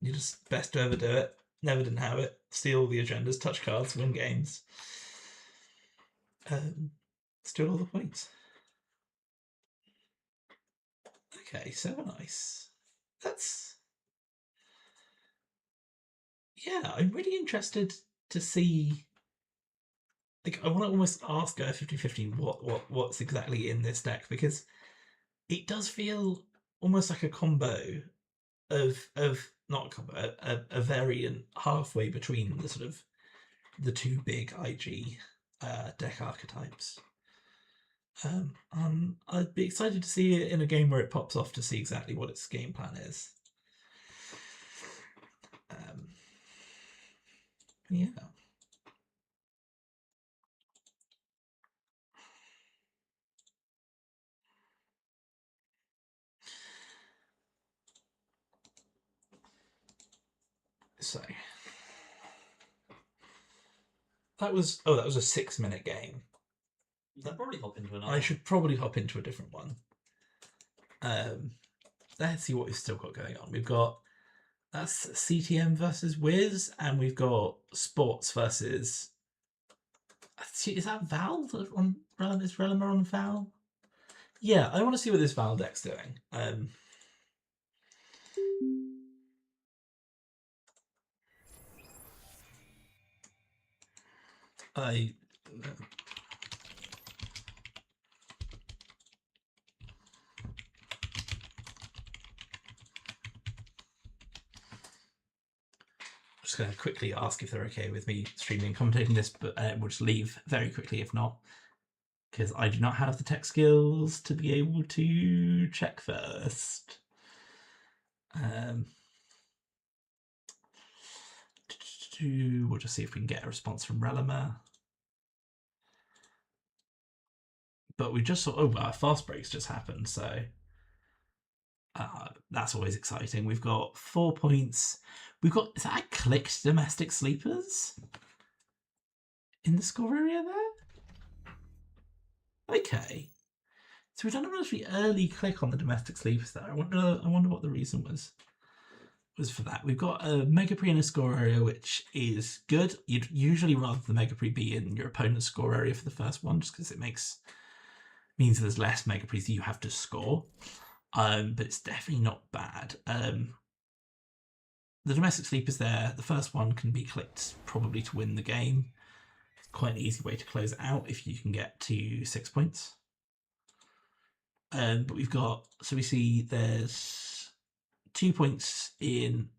[SPEAKER 2] You're just best to ever do it. Never didn't have it. Steal the agendas, touch cards, win games. Steal all the points. Okay, so nice. That's... Yeah, I'm really interested to see... Like, I want to almost ask 50-50 what's exactly in this deck, because it does feel almost like a combo of not a combo, a variant halfway between the sort of the two big IG deck archetypes. I'd be excited to see it in a game where it pops off to see exactly what its game plan is. Yeah. So that was a 6-minute game.
[SPEAKER 3] You should probably hop into another.
[SPEAKER 2] I should probably hop into a different one. Let's see what we've still got going on. We've got that's CTM versus Wiz, and we've got Sports versus. Is that Val on? Is Relimer on Val? Yeah, I want to see what this Val deck's doing. Just going to quickly ask if they're okay with me streaming and commentating this, but we'll just leave very quickly if not, because I do not have the tech skills to be able to check first. We'll just see if we can get a response from Relimer. But we just saw, our fast breaks just happened, so that's always exciting. We've got 4 points. We've got, is that clicked domestic sleepers in the score area there? Okay. So we've done a relatively early click on the domestic sleepers there. I wonder what the reason was for that. We've got a Mega Pre in a score area, which is good. You'd usually rather the Mega Pre be in your opponent's score area for the first one, just because it means there's less Mega Pre's that you have to score. But it's definitely not bad. The domestic sleepers there, the first one can be clicked probably to win the game. It's quite an easy way to close it out if you can get to 6 points. But we've got, so we see there's 2 points in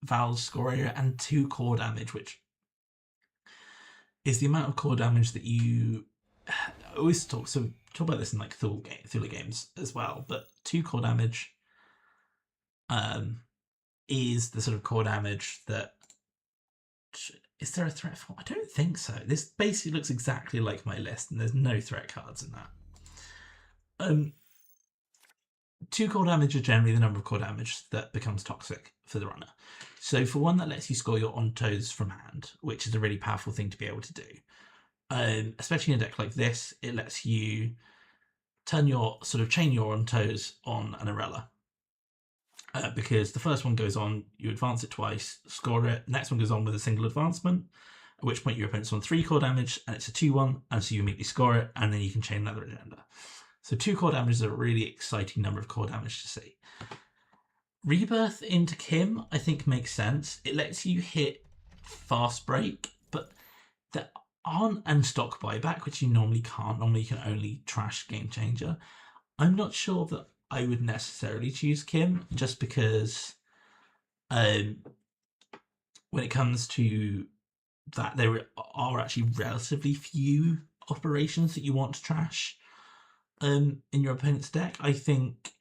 [SPEAKER 2] Val's score area and 2 core damage, which is the amount of core damage that you always talk about this in like Thule games as well, but 2 core damage is the sort of core damage that... Is there a threat for? I don't think so. This basically looks exactly like my list, and there's no threat cards in that. 2 core damage are generally the number of core damage that becomes toxic for the runner. So for one that lets you score your ontos from hand, which is a really powerful thing to be able to do, especially in a deck like this, it lets you chain your ontos on an Arella. Because the first one goes on, you advance it twice, score it. The next one goes on with a single advancement, at which point your opponent's on 3 core damage, and it's a 2-1, and so you immediately score it, and then you can chain another agenda. So 2 core damage is a really exciting number of core damage to see. Rebirth into Kim, I think, makes sense. It lets you hit fast break, but there aren't, and stock buyback, which you normally can't. Normally you can only trash game changer. I'm not sure that I would necessarily choose Kim, just because when it comes to that, there are actually relatively few operations that you want to trash in your opponent's deck. I think,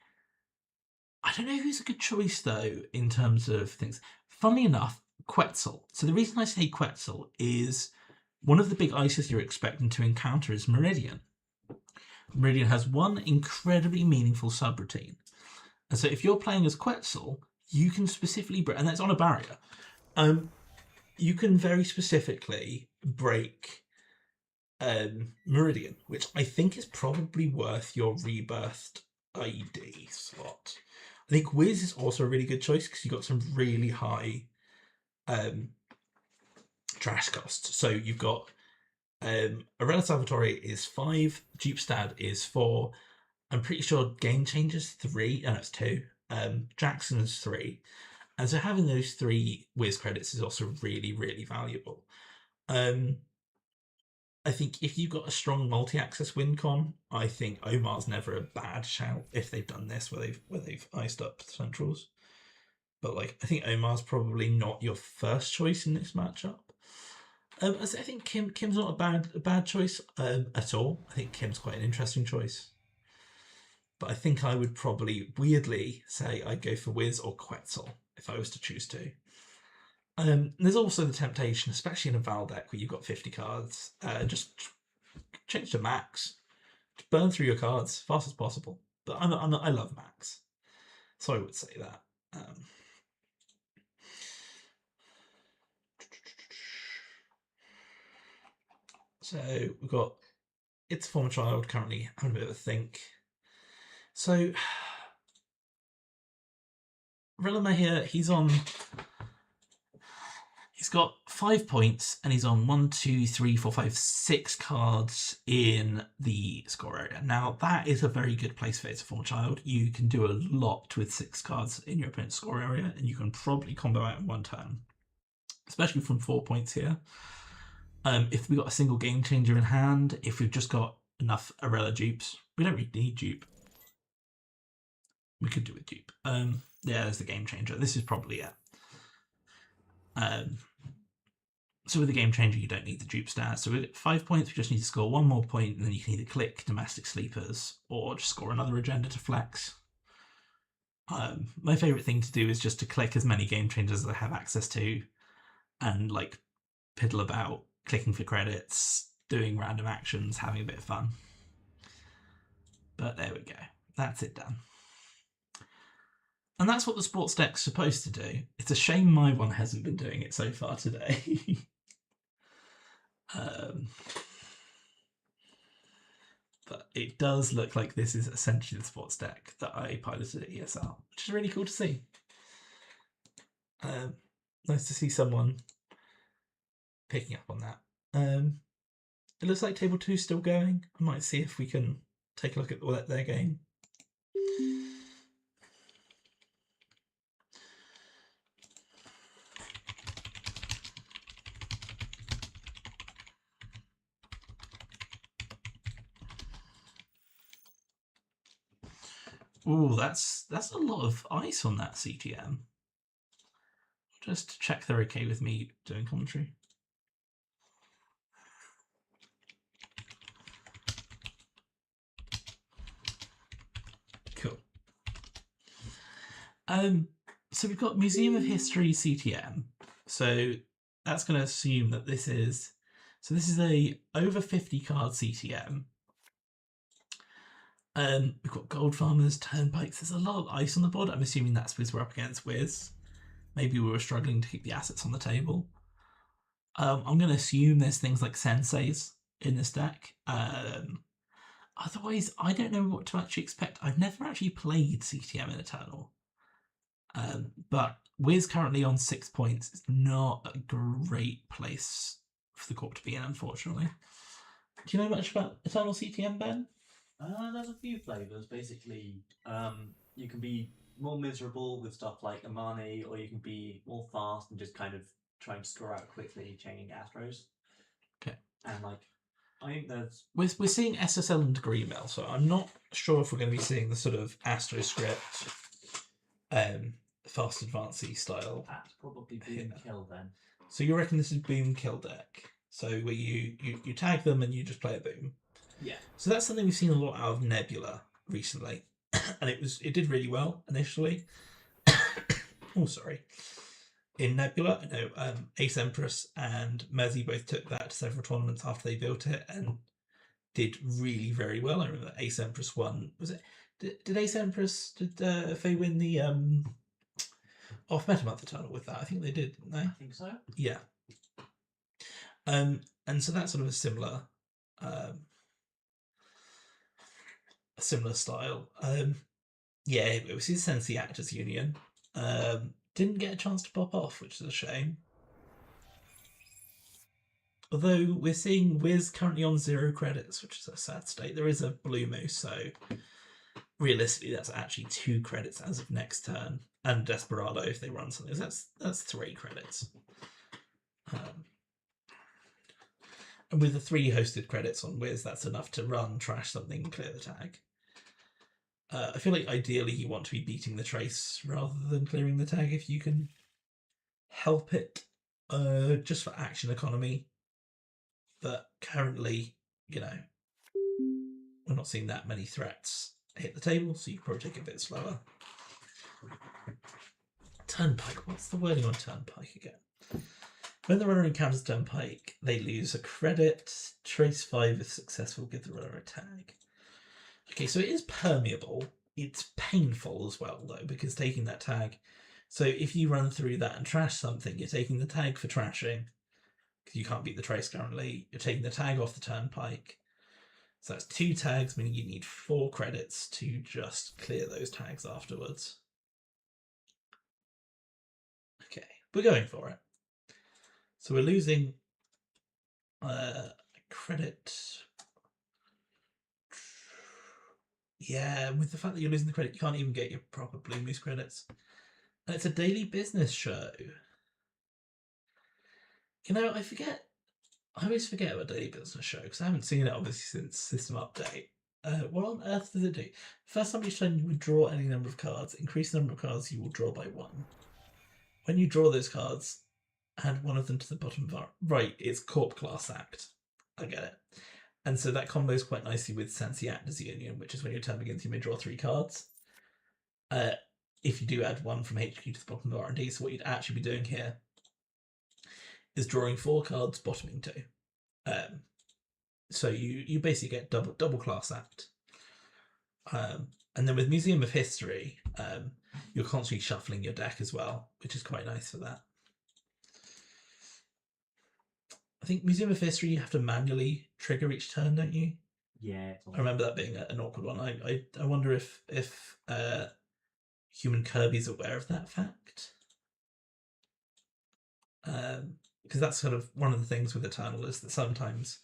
[SPEAKER 2] I don't know who's a good choice though in terms of things. Funnily enough, Quetzal. So the reason I say Quetzal is one of the big ices you're expecting to encounter is Meridian. Meridian has one incredibly meaningful subroutine. And so if you're playing as Quetzal, you can specifically break, and that's on a barrier, you can very specifically break Meridian, which I think is probably worth your rebirthed ID slot. I think Wiz is also a really good choice because you got some really high trash cost. So you've got Arella Salvatore is 5, Dupestad is 4. I'm pretty sure Game Changer's 3. No, it's 2. Jackson is 3. And so having those 3 whiz credits is also really, really valuable. I think if you've got a strong multi-access win con, I think Omar's never a bad shout if they've done this where they've iced up centrals. But like, I think Omar's probably not your first choice in this matchup. I think Kim's not a bad choice at all. I think Kim's quite an interesting choice. But I think I would probably weirdly say I'd go for Wiz or Quetzal if I was to choose to. There's also the temptation, especially in a Val deck where you've got 50 cards, just change to max. Just burn through your cards as fast as possible. But I love max, so I would say that. So we've got It's a Former Child currently having a bit of a think. So Relame here, he's got 5 points and he's on 1, 2, 3, 4, 5, 6 cards in the score area. Now that is a very good place for It's a Former Child. You can do a lot with 6 cards in your opponent's score area, and you can probably combo out in 1 turn, especially from 4 points here. If we've got a single Game Changer in hand, if we've just got enough Arella dupes, we don't really need dupe. We could do with dupe. Yeah, there's the Game Changer. This is probably it. So with the Game Changer, you don't need the dupe stat. So with 5 points, we just need to score 1 more point, and then you can either click Domestic Sleepers or just score another agenda to flex. My favourite thing to do is just to click as many Game Changers as I have access to, and like piddle about, clicking for credits, doing random actions, having a bit of fun. But there we go. That's it done. And that's what the sports deck's supposed to do. It's a shame my one hasn't been doing it so far today. But it does look like this is essentially the sports deck that I piloted at ESL, which is really cool to see. Nice to see someone picking up on that. It looks like Table 2 is still going. I might see if we can take a look at their game. Ooh, that's a lot of ice on that CTM. Just to check they're okay with me doing commentary. Cool. So we've got Museum of History CTM. So that's going to assume that this is a over 50 card CTM. We've got Gold Farmers, Turnpikes. There's a lot of ice on the board. I'm assuming that's because we're up against Wiz. Maybe we were struggling to keep the assets on the table. I'm going to assume there's things like Senseis in this deck. Otherwise, I don't know what to actually expect. I've never actually played CTM in Eternal. But Wiz currently on 6 points. It's not a great place for the Corp to be in, unfortunately. Do you know much about Eternal CTM, Ben?
[SPEAKER 3] There's a few flavours. Basically, you can be more miserable with stuff like Amani, or you can be more fast and just kind of trying to score out quickly, chaining Astros.
[SPEAKER 2] Okay.
[SPEAKER 3] And like, I think there's...
[SPEAKER 2] We're seeing SSL and Degree Mill, so I'm not sure if we're going to be seeing the sort of Astro script, fast advancey style.
[SPEAKER 3] That's probably Boom Kill then.
[SPEAKER 2] So you reckon this is Boom Kill deck? So where you tag them and you just play a boom.
[SPEAKER 3] Yeah.
[SPEAKER 2] So that's something we've seen a lot out of Nebula recently, and it did really well initially. Oh, sorry. In Nebula, I know Ace Empress and Mezzy both took that to several tournaments after they built it and did really very well. I remember Ace Empress won. Was it? Did Ace Empress? Did Faye win the off Meta Month Eternal with that? I think they did, didn't they?
[SPEAKER 3] I think so.
[SPEAKER 2] Yeah. And so that's sort of a similar style. Yeah, it was his Sensi Actors Union. Didn't get a chance to pop off, which is a shame. Although we're seeing Wiz currently on 0 credits, which is a sad state. There is a Blue Moose, so realistically that's actually 2 credits as of next turn. And Desperado if they run something. That's 3 credits. And with the 3 hosted credits on Wiz, that's enough to run, trash something, and clear the tag. I feel like ideally you want to be beating the trace rather than clearing the tag if you can help it, just for action economy. But currently, you know, we're not seeing that many threats hit the table, so you can probably take it a bit slower. Turnpike, what's the wording on Turnpike again? When the runner encounters Turnpike, they lose a credit. Trace 5 if successful, give the runner a tag. Okay, so it is permeable. It's painful as well, though, because taking that tag... So if you run through that and trash something, you're taking the tag for trashing, because you can't beat the trace currently. You're taking the tag off the Turnpike. So that's 2 tags, meaning you need 4 credits to just clear those tags afterwards. Okay, we're going for it. So we're losing credit. Yeah, with the fact that you're losing the credit, you can't even get your proper Blue Moose credits. And it's a daily business show. You know, I always forget about daily business show, because I haven't seen it, obviously, since System Update. What on earth does it do? First time each turn you would draw any number of cards. Increase the number of cards you will draw by 1. When you draw those cards, add one of them to the bottom of our... Right, it's Corp Class Act. I get it. And so that combos quite nicely with Sensi Actors Union, which is when your turn begins, you may draw 3 cards. If you do add 1 from HQ to the bottom of R&D, so what you'd actually be doing here is drawing 4 cards, bottoming 2. So you basically get double Class Act. And then with Museum of History, you're constantly shuffling your deck as well, which is quite nice for that. I think Museum of History you have to manually trigger each turn, don't you?
[SPEAKER 3] Yeah.
[SPEAKER 2] I remember that being an awkward one. I wonder if Human Kirby's aware of that fact. Because that's sort of one of the things with Eternal is that sometimes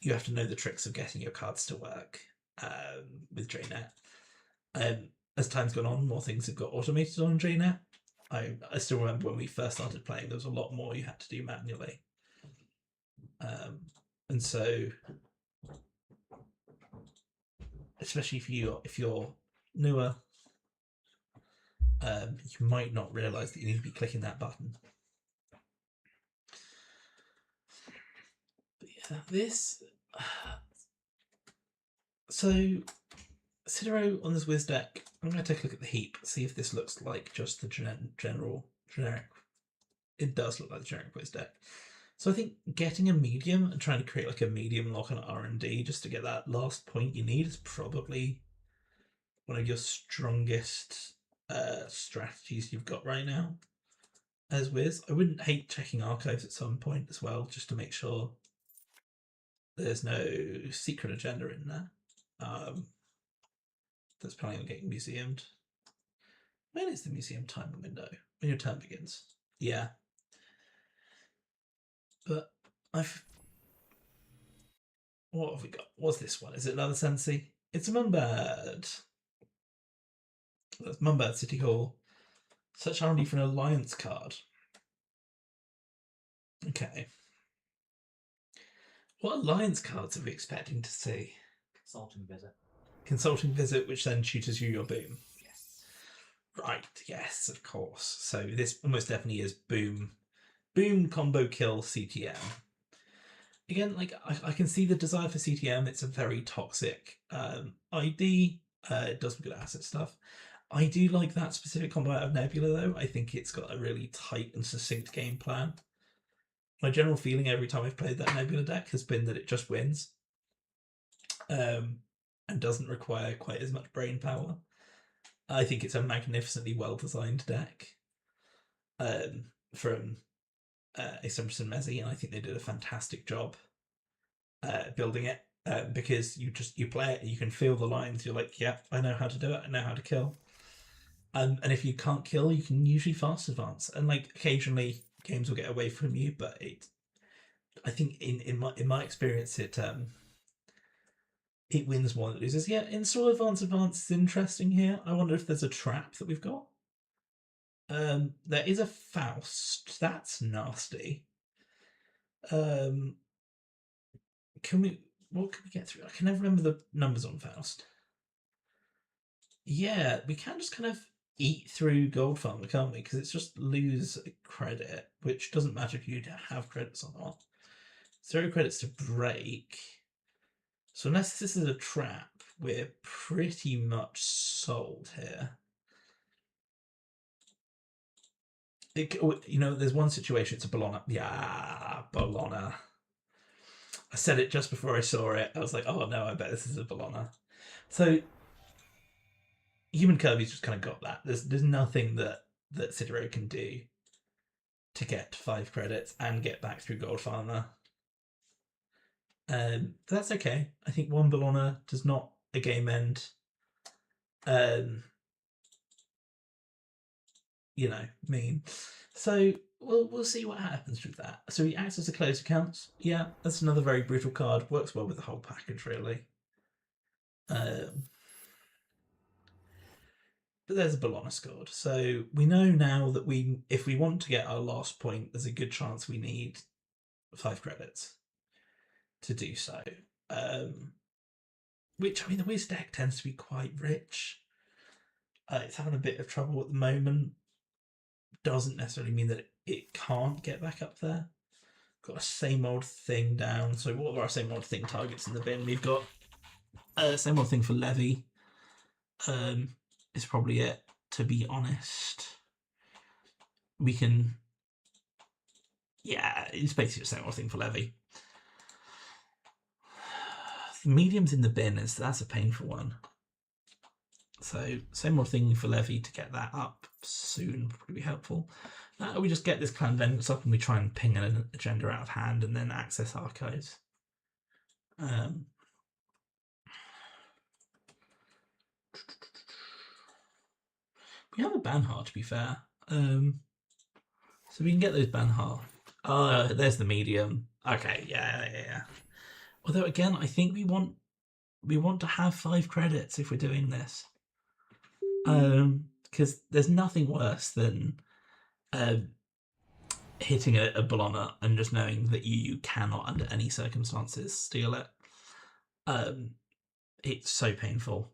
[SPEAKER 2] you have to know the tricks of getting your cards to work with JNet. As time's gone on, more things have got automated on JNet. I still remember when we first started playing, there was a lot more you had to do manually. And so, especially if you're newer, you might not realise that you need to be clicking that button. But yeah, this... So, Sidero on this Wiz deck, I'm going to take a look at the heap, see if this looks like just the generic... It does look like the generic Wiz deck. So I think getting a medium and trying to create like a medium lock on R&D just to get that last point you need is probably one of your strongest strategies you've got right now as Wiz. I wouldn't hate checking archives at some point as well, just to make sure there's no secret agenda in there that's planning on getting museumed. When is the museum time window? When your turn begins. Yeah. But what have we got? What's this one? Is it another Sensi? It's a Munbird. That's Munbird City Hall. Search R&D for an alliance card. Okay. What alliance cards are we expecting to see?
[SPEAKER 3] Consulting visit.
[SPEAKER 2] Consulting visit, which then tutors you your boom.
[SPEAKER 3] Yes.
[SPEAKER 2] Right, yes, of course. So this almost definitely is boom. Boom combo kill CTM. Again, like I can see the desire for CTM. It's a very toxic ID. It does some good asset stuff. I do like that specific combo out of Nebula though. I think it's got a really tight and succinct game plan. My general feeling every time I've played that Nebula deck has been that it just wins. And doesn't require quite as much brain power. I think it's a magnificently well-designed deck from Assumption Mezzi, and I think they did a fantastic job building it because you play it, you can feel the lines, you're like, yeah, I know how to do it, I know how to kill. And if you can't kill, you can usually fast advance. And like occasionally games will get away from you, but I think in my experience, it wins more than it loses. Yeah, install advance is interesting here. I wonder if there's a trap that we've got. There is a Faust. That's nasty. Can we? What can we get through? I can never remember the numbers on Faust. Yeah, we can just kind of eat through Gold Farmer, can't we? Because it's just lose credit, which doesn't matter if you have credits or not. 0 credits to break. So unless this is a trap, we're pretty much sold here. There's one situation, it's a Bologna. Yeah, Bologna. I said it just before I saw it. I was like, oh no, I bet this is a Bologna. So Human Kirby's just kind of got that. There's nothing that Citaro can do to get 5 credits and get back through Gold Farmer. That's okay. I think 1 Bologna does not a game end. Mean. So we'll see what happens with that. So he acts as a close accounts. Yeah, that's another very brutal card. Works well with the whole package, really. But there's a Bologna scored. So we know now that if we want to get our last point, there's a good chance we need 5 credits to do so. Which, the Wiz deck tends to be quite rich. It's having a bit of trouble at the moment. Doesn't necessarily mean that it can't get back up there. Got a same old thing down. So what are our same old thing targets in the bin? We've got same old thing for Levy. Is probably it, to be honest. We can... Yeah, it's basically the same old thing for Levy. The medium's in the bin, that's a painful one. So same old thing for Levy to get that up soon would probably be helpful. We just get this Clan Vengeance up and we try and ping an agenda out of hand and then access archives. We have a Banhar, to be fair. So we can get those Banhar. There's the medium. Okay, yeah. Although again, I think we want to have 5 credits if we're doing this. Because there's nothing worse than hitting a Bologna and just knowing that you cannot under any circumstances steal it. It's so painful.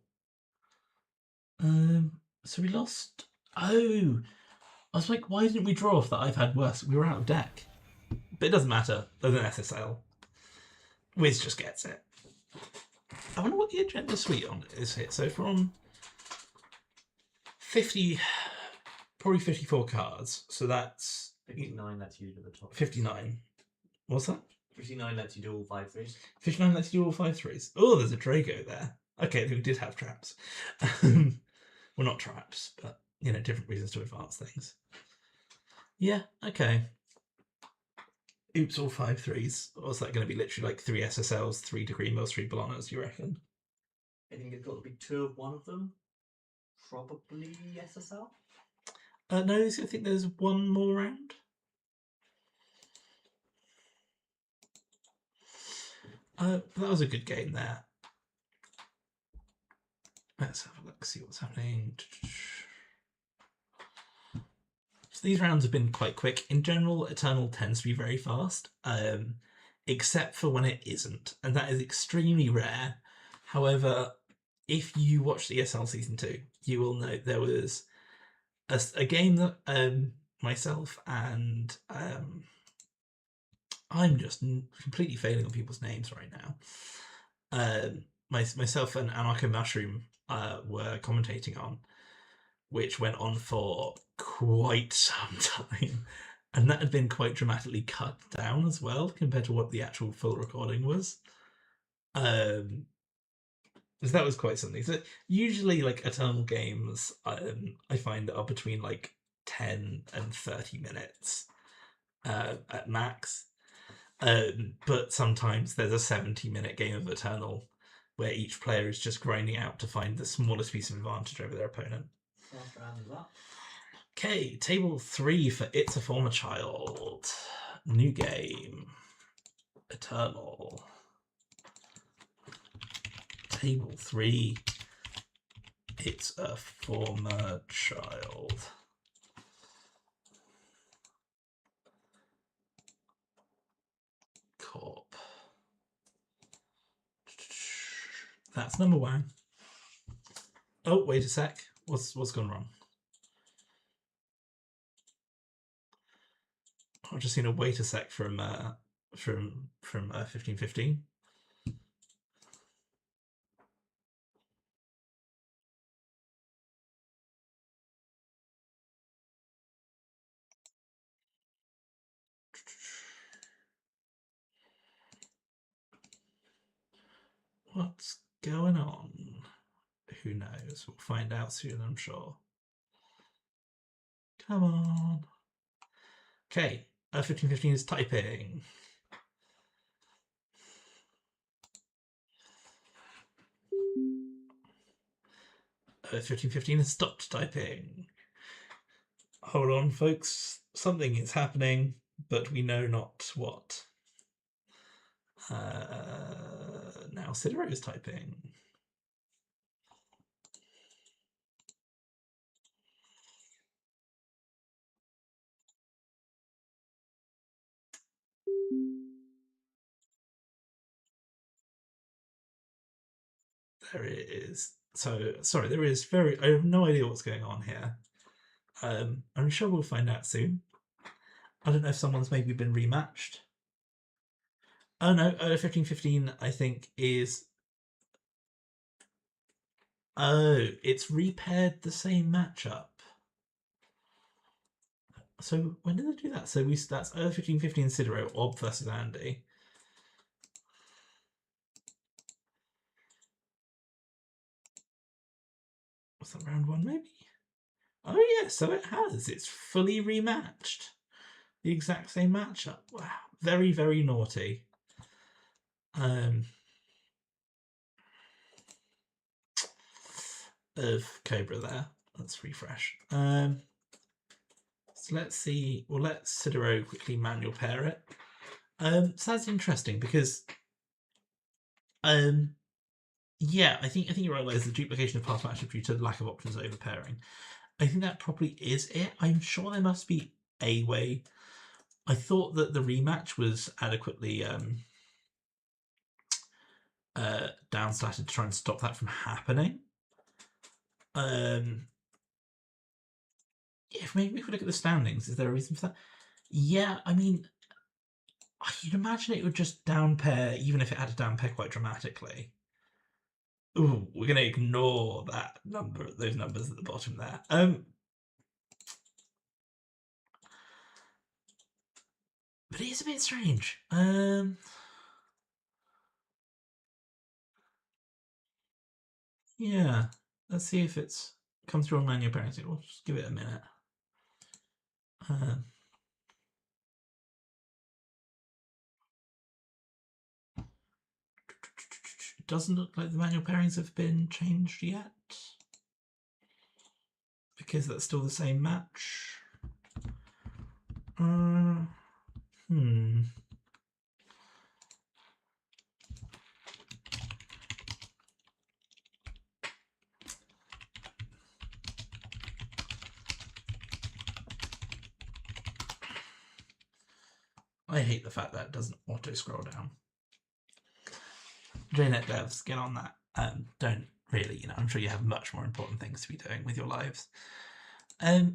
[SPEAKER 2] So we lost. Oh, I was like, why didn't we draw off that I've had worse? We were out of deck. But it doesn't matter. There's an SSL. Wiz just gets it. I wonder what the agenda suite on it is here. So if we're on 50, probably 54 cards. So that's
[SPEAKER 3] 59 lets you do the top.
[SPEAKER 2] 59. What's that?
[SPEAKER 3] 59 lets you do all 5 threes.
[SPEAKER 2] 59 lets you do all 5 threes. Oh, there's a Drago there. Okay, we did have traps. Well, not traps, but different reasons to advance things. Yeah, okay. Oops, all 5 threes. What's that going to be? Literally like 3 SSLs, 3 Degree Mills, 3 Bolognas, do you reckon?
[SPEAKER 3] I think it's got to be 2 of one of them. Probably SSL?
[SPEAKER 2] No, I think there's 1 more round. That was a good game there. Let's have a look, see what's happening. So these rounds have been quite quick. In general, Eternal tends to be very fast, except for when it isn't, and that is extremely rare. However, if you watch the ESL Season 2, you will note there was a game that myself and I'm just completely failing on people's names right now. Myself and Anarcho Mushroom were commentating on, which went on for quite some time, and that had been quite dramatically cut down as well compared to what the actual full recording was. So that was quite something. So usually, like Eternal games, I find are between like 10 and 30 minutes at max. But sometimes there's a 70-minute game of Eternal where each player is just grinding out to find the smallest piece of advantage over their opponent.
[SPEAKER 3] Last round is up.
[SPEAKER 2] Okay, table 3 for It's a Former Child. New game. Eternal. Table 3. It's a former child. Corp. That's number 1. Oh, wait a sec. What's gone wrong? I've just seen a wait a sec from 1515. What's going on? Who knows? We'll find out soon, I'm sure. Come on. Okay, 1515 is typing. 1515 has stopped typing. Hold on, folks. Something is happening, but we know not what. Now Sidero is typing. There it is. So, sorry, there is I have no idea what's going on here. I'm sure we'll find out soon. I don't know if someone's maybe been rematched. Oh no, 1515 I think is... Oh, it's repaired the same matchup. So when did they do that? So that's 1515 Sidero, Ob versus Andy. Was that round 1 maybe? Oh yeah, so it has. It's fully rematched. The exact same matchup. Wow. Very, very naughty. Of Cobra there. Let's refresh. So let's see. We'll let Sidero quickly manual pair it. So that's interesting because yeah, I think you're right, Liz. The duplication of past matchup due to lack of options over pairing. I think that probably is it. I'm sure there must be a way. I thought that the rematch was adequately downstatted to try and stop that from happening. If maybe if we look at the standings, is there a reason for that? Yeah, I mean, you'd imagine it would just down pair, even if it had to down pair quite dramatically. Ooh, we're going to ignore that number, those numbers at the bottom there. But it is a bit strange. Yeah, let's see if it's come through on manual parenting. We'll just give it a minute. It doesn't look like the manual pairings have been changed yet, because that's still the same match. I hate the fact that it doesn't auto scroll down. JNet devs, get on that. Don't really, I'm sure you have much more important things to be doing with your lives. Yeah.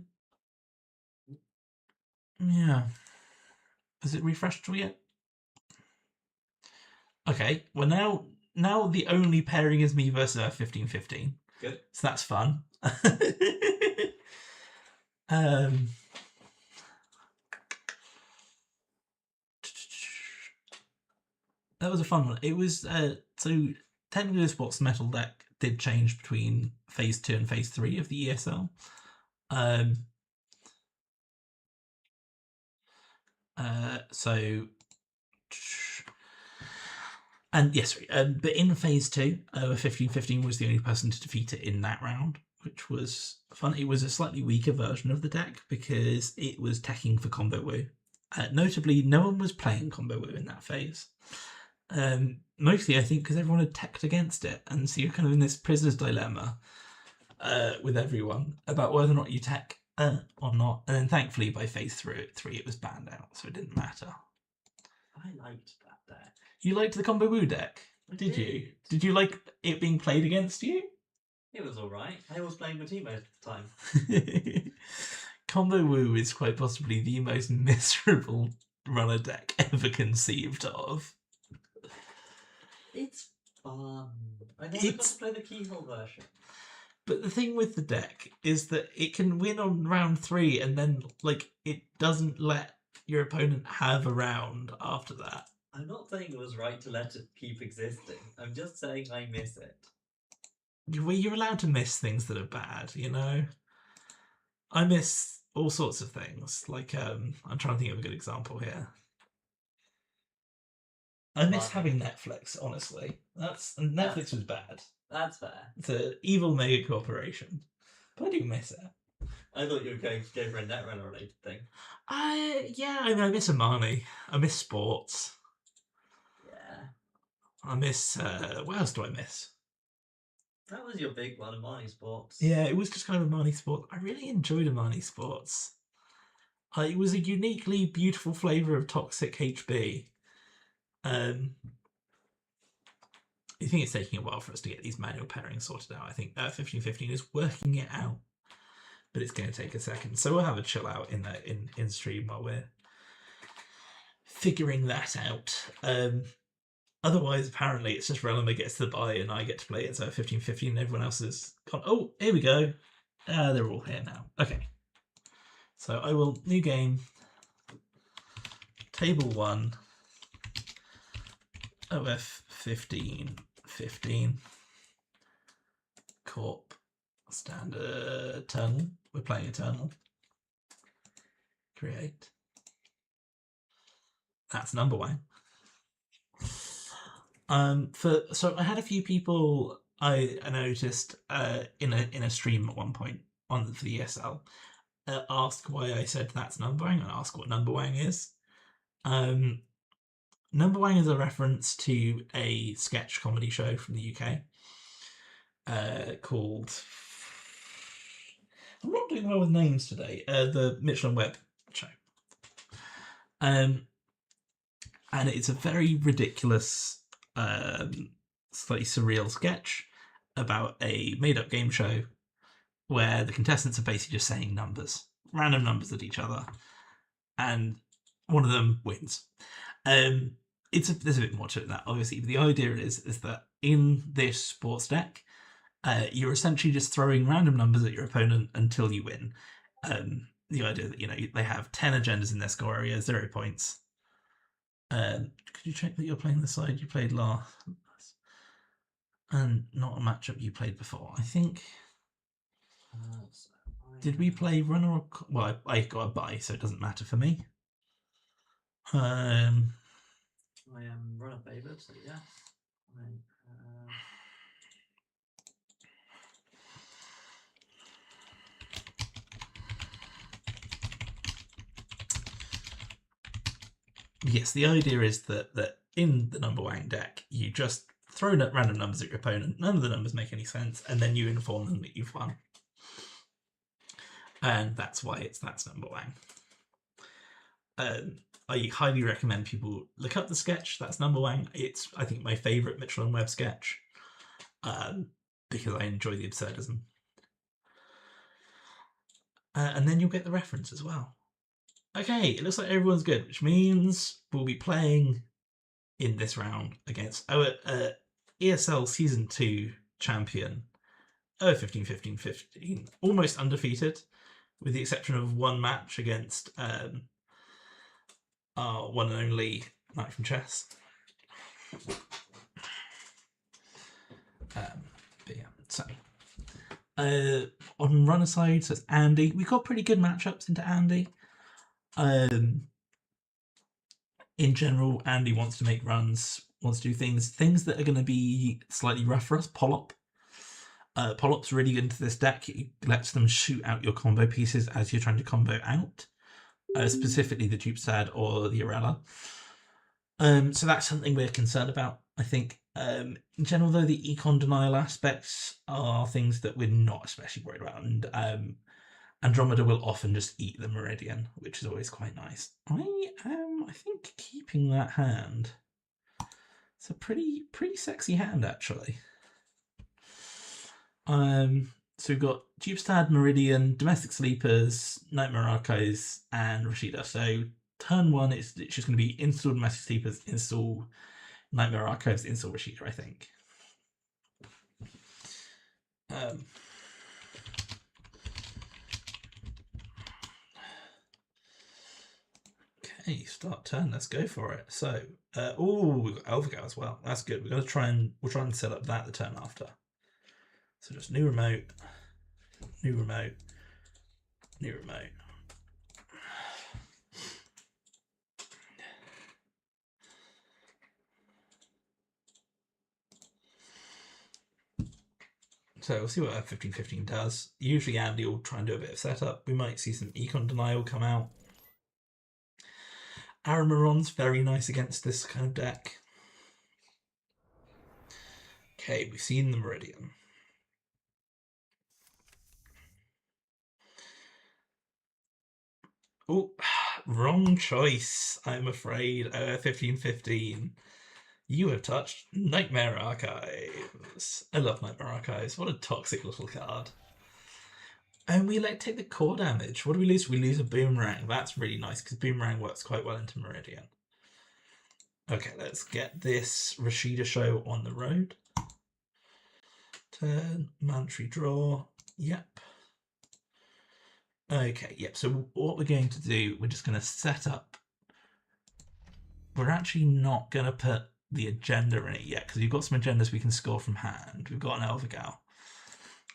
[SPEAKER 2] Has it refreshed yet? Okay. Well, now the only pairing is me versus 1515.
[SPEAKER 3] Good.
[SPEAKER 2] So that's fun. That was a fun one. It was so technically the sports metal deck did change between phase 2 and phase 3 of the ESL. And yes, but in phase 2, 1515 was the only person to defeat it in that round, which was fun. It was a slightly weaker version of the deck because it was teching for combo woo. Notably, no one was playing Combo Woo in that phase. Mostly, I think, because everyone had teched against it, and so you're kind of in this prisoner's dilemma with everyone about whether or not you tech or not. And then, thankfully, by phase 3, it was banned out, so it didn't matter.
[SPEAKER 3] I liked that deck.
[SPEAKER 2] You liked the Combo Woo deck, did you? Did you like it being played against you?
[SPEAKER 3] It was alright. I was playing with team most of the time.
[SPEAKER 2] Combo Woo is quite possibly the most miserable runner deck ever conceived of.
[SPEAKER 3] It's fun. I never got to play the keyhole version.
[SPEAKER 2] But the thing with the deck is that it can win on round 3 and then, like, it doesn't let your opponent have a round after that.
[SPEAKER 3] I'm not saying it was right to let it keep existing. I'm just saying I miss it.
[SPEAKER 2] Well, you're allowed to miss things that are bad, you know? I miss all sorts of things. Like, I'm trying to think of a good example here. I miss having Netflix, honestly. Netflix was bad.
[SPEAKER 3] That's fair.
[SPEAKER 2] It's an evil mega corporation. But I do miss it.
[SPEAKER 3] I thought you were going to go for a Netrunner related thing.
[SPEAKER 2] Yeah, I mean, I miss Amani. I miss sports.
[SPEAKER 3] Yeah.
[SPEAKER 2] I miss, what else do I miss?
[SPEAKER 3] That was your big one, Amani Sports.
[SPEAKER 2] Yeah, it was just kind of Amani Sports. I really enjoyed Amani Sports. It was a uniquely beautiful flavour of toxic HB. I think it's taking a while for us to get these manual pairings sorted out. I think 1515 is working it out, but it's going to take a second. So we'll have a chill out in stream while we're figuring that out. Otherwise, apparently, it's just Relima gets the buy and I get to play it. So 1515 and everyone else is gone. Oh, here we go. They're all here now. Okay. So I will new game. Table 1. OF 1515. Corp. Standard Eternal. We're playing Eternal. Create. That's number 1. So I had a few people I noticed in a stream at one point for the ESL ask why I said that's Numberwang and ask what Numberwang is. Numberwang is a reference to a sketch comedy show from the UK called, I'm not doing well with names today, the Mitchell and Webb show. And it's a very ridiculous, slightly surreal sketch about a made-up game show where the contestants are basically just saying numbers, random numbers at each other, and one of them wins. There's a bit more to it than that, obviously. But the idea is that in this sports deck, you're essentially just throwing random numbers at your opponent until you win. The idea that they have 10 agendas in their score area, 0 points. Could you check that you're playing the side you played last? And not a matchup you played before. I think. Did we play runner or? Well, I got a bye, so it doesn't matter for me. I
[SPEAKER 3] am runner favoured, so yeah.
[SPEAKER 2] Yes, the idea is that in the Numberwang deck, you just throw random numbers at your opponent. None of the numbers make any sense, and then you inform them that you've won. And that's why that's Numberwang. I highly recommend people look up the sketch. That's Numberwang. It's, I think, my favourite Mitchell and Webb sketch because I enjoy the absurdism. And then you'll get the reference as well. Okay, it looks like everyone's good, which means we'll be playing in this round against our ESL Season 2 champion, 15-15-15, almost undefeated, with the exception of one match against our one and only knightFromChess. But yeah, so on runner side, so it's Andy. We got pretty good matchups into Andy. In general, Andy wants to make runs, wants to do things that are going to be slightly rough for us. Polyp. Polyp's really good into this deck. It lets them shoot out your combo pieces as you're trying to combo out, specifically the Dupestad or the Arella. So that's something we're concerned about, I think. In general, though, the econ denial aspects are things that we're not especially worried about, and Andromeda will often just eat the Meridian, which is always quite nice. I think, keeping that hand. It's a pretty sexy hand, actually. So we've got Dupestad, Meridian, Domestic Sleepers, Nightmare Archives, and Rashida. So turn one, it's just going to be install Domestic Sleepers, install Nightmare Archives, install Rashida, I think. Okay, start turn. Let's go for it. So, we've got Elvigal as well. That's good. We'll try and set up that the turn after. So just new remote, new remote, new remote. So we'll see what 15-15 does. Usually Andy will try and do a bit of setup. We might see some econ denial come out. Aramaron's very nice against this kind of deck. Okay, we've seen the Meridian. Oh, wrong choice, I'm afraid. 15-15. You have touched Nightmare Archives. I love Nightmare Archives. What a toxic little card. And we take the core damage. What do we lose? We lose a Boomerang. That's really nice because Boomerang works quite well into Meridian. Okay, let's get this Rashida show on the road. Turn, mandatory draw. Yep. Okay, yep. So what we're going to do, we're just going to set up. We're actually not going to put the agenda in it yet because we've got some agendas we can score from hand. We've got an Elvigal.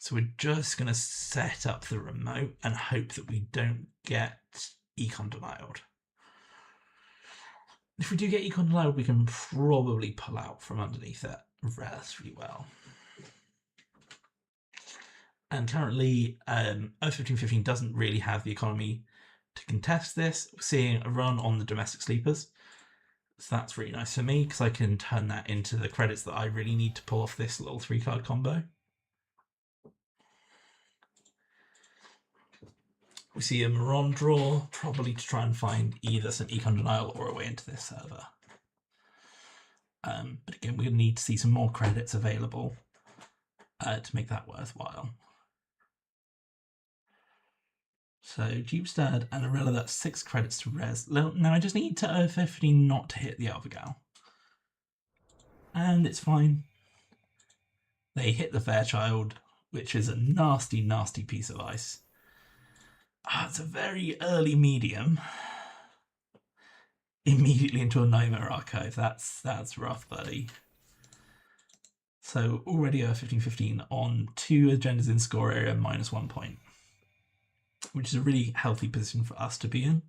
[SPEAKER 2] So we're just going to set up the remote and hope that we don't get econ denialed. If we do get econ denialed, we can probably pull out from underneath it relatively well. And currently, 15-15 doesn't really have the economy to contest this. We're seeing a run on the Domestic Sleepers. So that's really nice for me because I can turn that into the credits that I really need to pull off this little 3-card combo. We see a Maron draw, probably to try and find either some econ denial or a way into this server. But again, we're going to need to see some more credits available to make that worthwhile. So Dupestad and Arella, that's 6 credits to res. Now I just need to 15 not to hit the Elvigal. And it's fine. They hit the Fairchild, which is a nasty, nasty piece of ice. It's a very early medium. Immediately into a Nightmare Archive. That's rough, buddy. So already a 15-15 on 2 agendas in score area, -1 point. Which is a really healthy position for us to be in.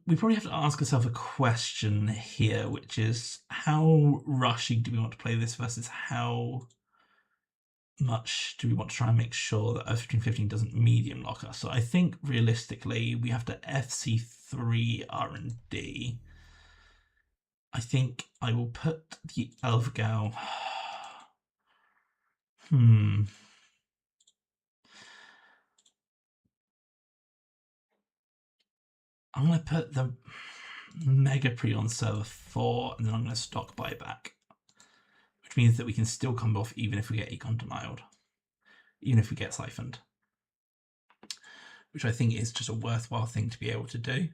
[SPEAKER 2] We probably have to ask ourselves a question here, which is how rushy do we want to play this versus how much do we want to try and make sure that 15-15 doesn't medium lock us. So I think realistically we have to FC3 R&D. I think I will put the Elvigal. I'm going to put the Mega Pre on server 4, and then I'm going to stock buyback, which means that we can still come off even if we get econ denialed, even if we get siphoned, which I think is just a worthwhile thing to be able to do.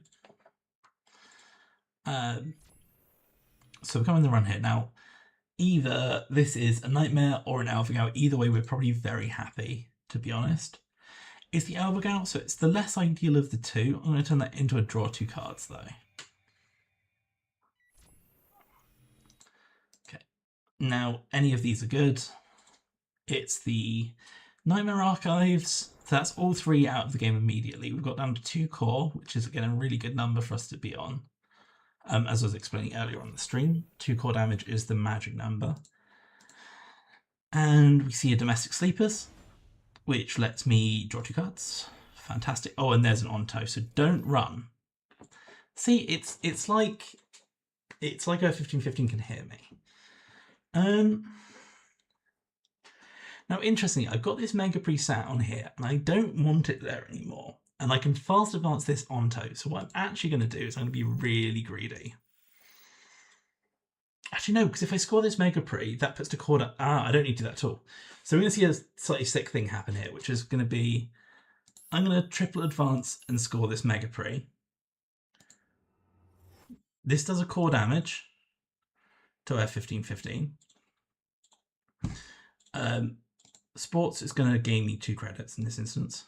[SPEAKER 2] So we're coming the run here. Now, either this is a Nightmare or an Elvigal. Either way, we're probably very happy, to be honest. It's the Elvigal, so it's the less ideal of the two. I'm going to turn that into a draw 2 cards, though. Okay. Now, any of these are good. It's the Nightmare Archives. So that's all 3 out of the game immediately. We've got down to 2 core, which is, again, a really good number for us to be on. As I was explaining earlier on the stream, 2 core damage is the magic number. And we see a Domestic Sleepers, which lets me draw 2 cards. fantastic. Oh, and there's an Onto, so don't run. See, it's like O1515 can hear me. Now, interestingly, I've got this Mega preset on here, and I don't want it there anymore. And I can fast advance this Onto. So what I'm actually going to do is I'm going to be really greedy. Actually, no, because if I score this Mega Pre, that puts the cord up. I don't need to do that at all. So we're going to see a slightly sick thing happen here, which is going to be, I'm going to triple advance and score this Mega Pre. This does a core damage to F1515. Sports is going to gain me 2 credits in this instance.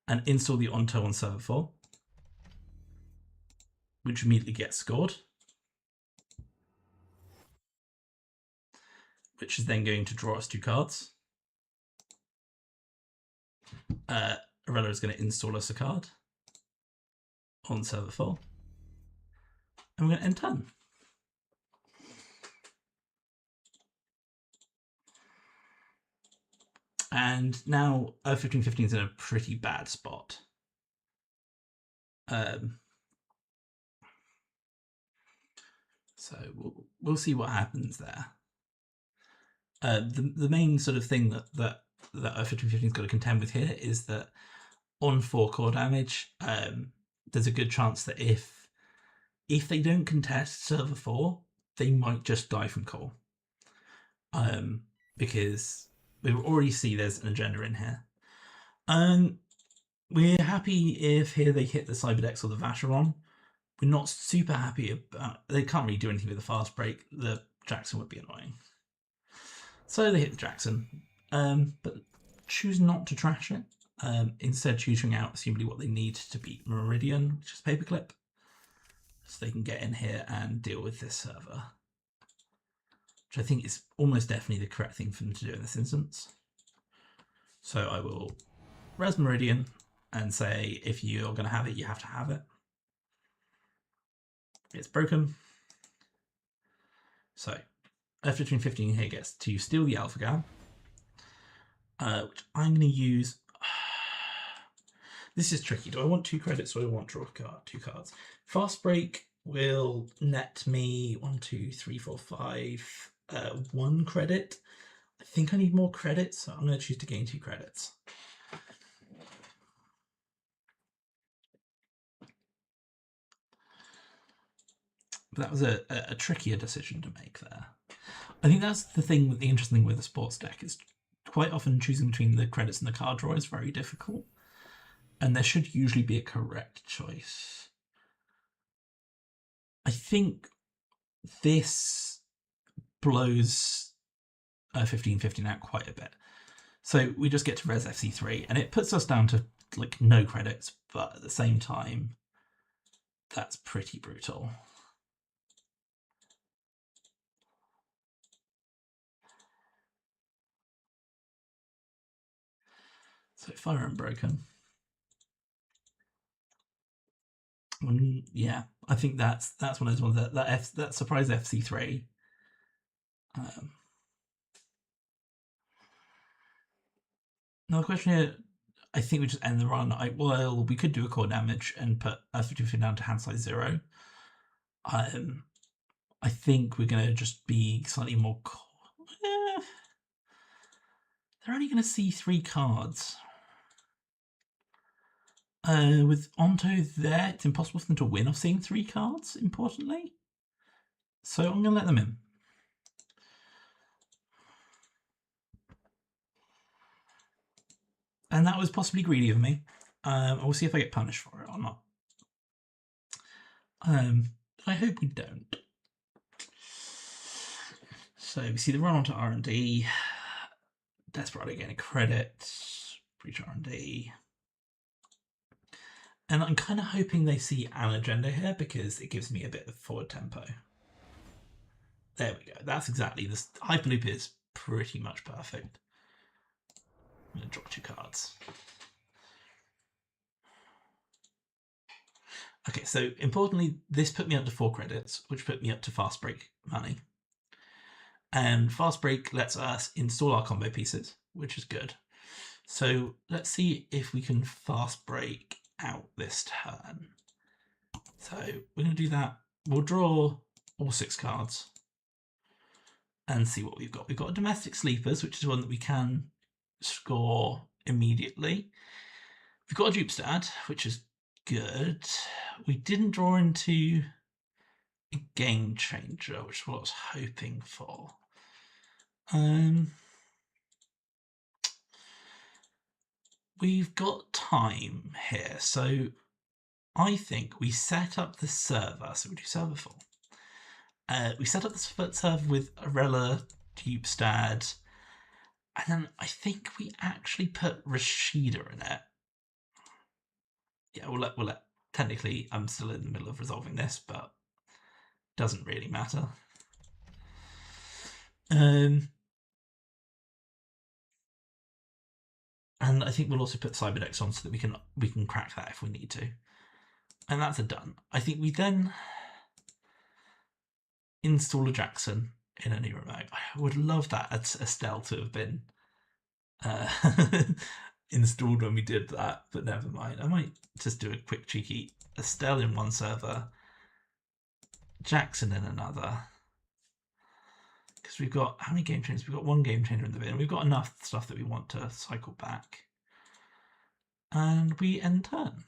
[SPEAKER 2] And install the Onto on server 4, which immediately gets scored. Which is then going to draw us 2 cards. Arella is going to install us a card on server 4. And we're going to end turn. And now O1515 is in a pretty bad spot. So we'll see what happens there. The main sort of thing that O1515's got to contend with here is that on 4 core damage, there's a good chance that if they don't contest server 4, they might just die from core. Because we already see there's an agenda in here. We're happy if here they hit the Cyberdex or the Vacheron. We're not super happy about... They can't really do anything with the fast break. The Jackson would be annoying. So they hit the Jackson, but choose not to trash it. Instead, choosing out assumably what they need to beat Meridian, which is Paperclip, so they can get in here and deal with this server, which I think is almost definitely the correct thing for them to do in this instance. So I will res Meridian and say, if you're going to have it, you have to have it. It's broken. So F1515 here gets to steal the Alpha Gal, which I'm going to use. This is tricky. Do I want 2 credits or do I want draw 2 cards? Fast break will net me 1, 2, 3, 4, 5, 1 credit. I think I need more credits, so I'm going to choose to gain 2 credits. But that was a trickier decision to make there. I think that's the thing, the interesting thing with the sports deck is quite often choosing between the credits and the card draw is very difficult. And there should usually be a correct choice. I think this blows 1515 out quite a bit. So we just get to res FC3 and it puts us down to like no credits, but at the same time, that's pretty brutal. So fire unbroken. Yeah, I think that's one of those ones that surprise FC3. Now the question here, I think we just end the run. Well, we could do a core damage and put F15 down to hand size 0. I think we're going to just be slightly more core. They're only going to see 3 cards. With Onto there, it's impossible for them to win off seeing 3 cards, importantly. So I'm going to let them in. And that was possibly greedy of me. I'll see if I get punished for it or not. I hope we don't. So we see the run onto R&D. Desperado getting a credit. Breach R&D. And I'm kind of hoping they see an agenda here because it gives me a bit of forward tempo. There we go. That's exactly this. Hyperloop is pretty much perfect. I'm going to draw 2 cards. Okay, so importantly, this put me up to 4 credits, which put me up to fast break money. And fast break lets us install our combo pieces, which is good. So let's see if we can fast break out this turn. So we're going to do that. We'll draw all 6 cards and see what we've got. We've got a Domestic Sleepers, which is one that we can score immediately. We've got a Dupestad, which is good. We didn't draw into a Game Changer, which is what I was hoping for. We've got time here, so I think we set up the server. So we do server 4. We set up the server with Arella, Dupestad, and then I think we actually put Rashida in it. Yeah, we'll let. Technically, I'm still in the middle of resolving this, but doesn't really matter. And I think we'll also put Cyberdex on so that we can crack that if we need to. And that's a done. I think we then install a Jackson in a new remote. I would love that Estelle to have been installed when we did that, but never mind. I might just do a quick cheeky Estelle in one server, Jackson in another. Because we've got, how many game changers? We've got 1 game changer in the bin. We've got enough stuff that we want to cycle back. And we end turn.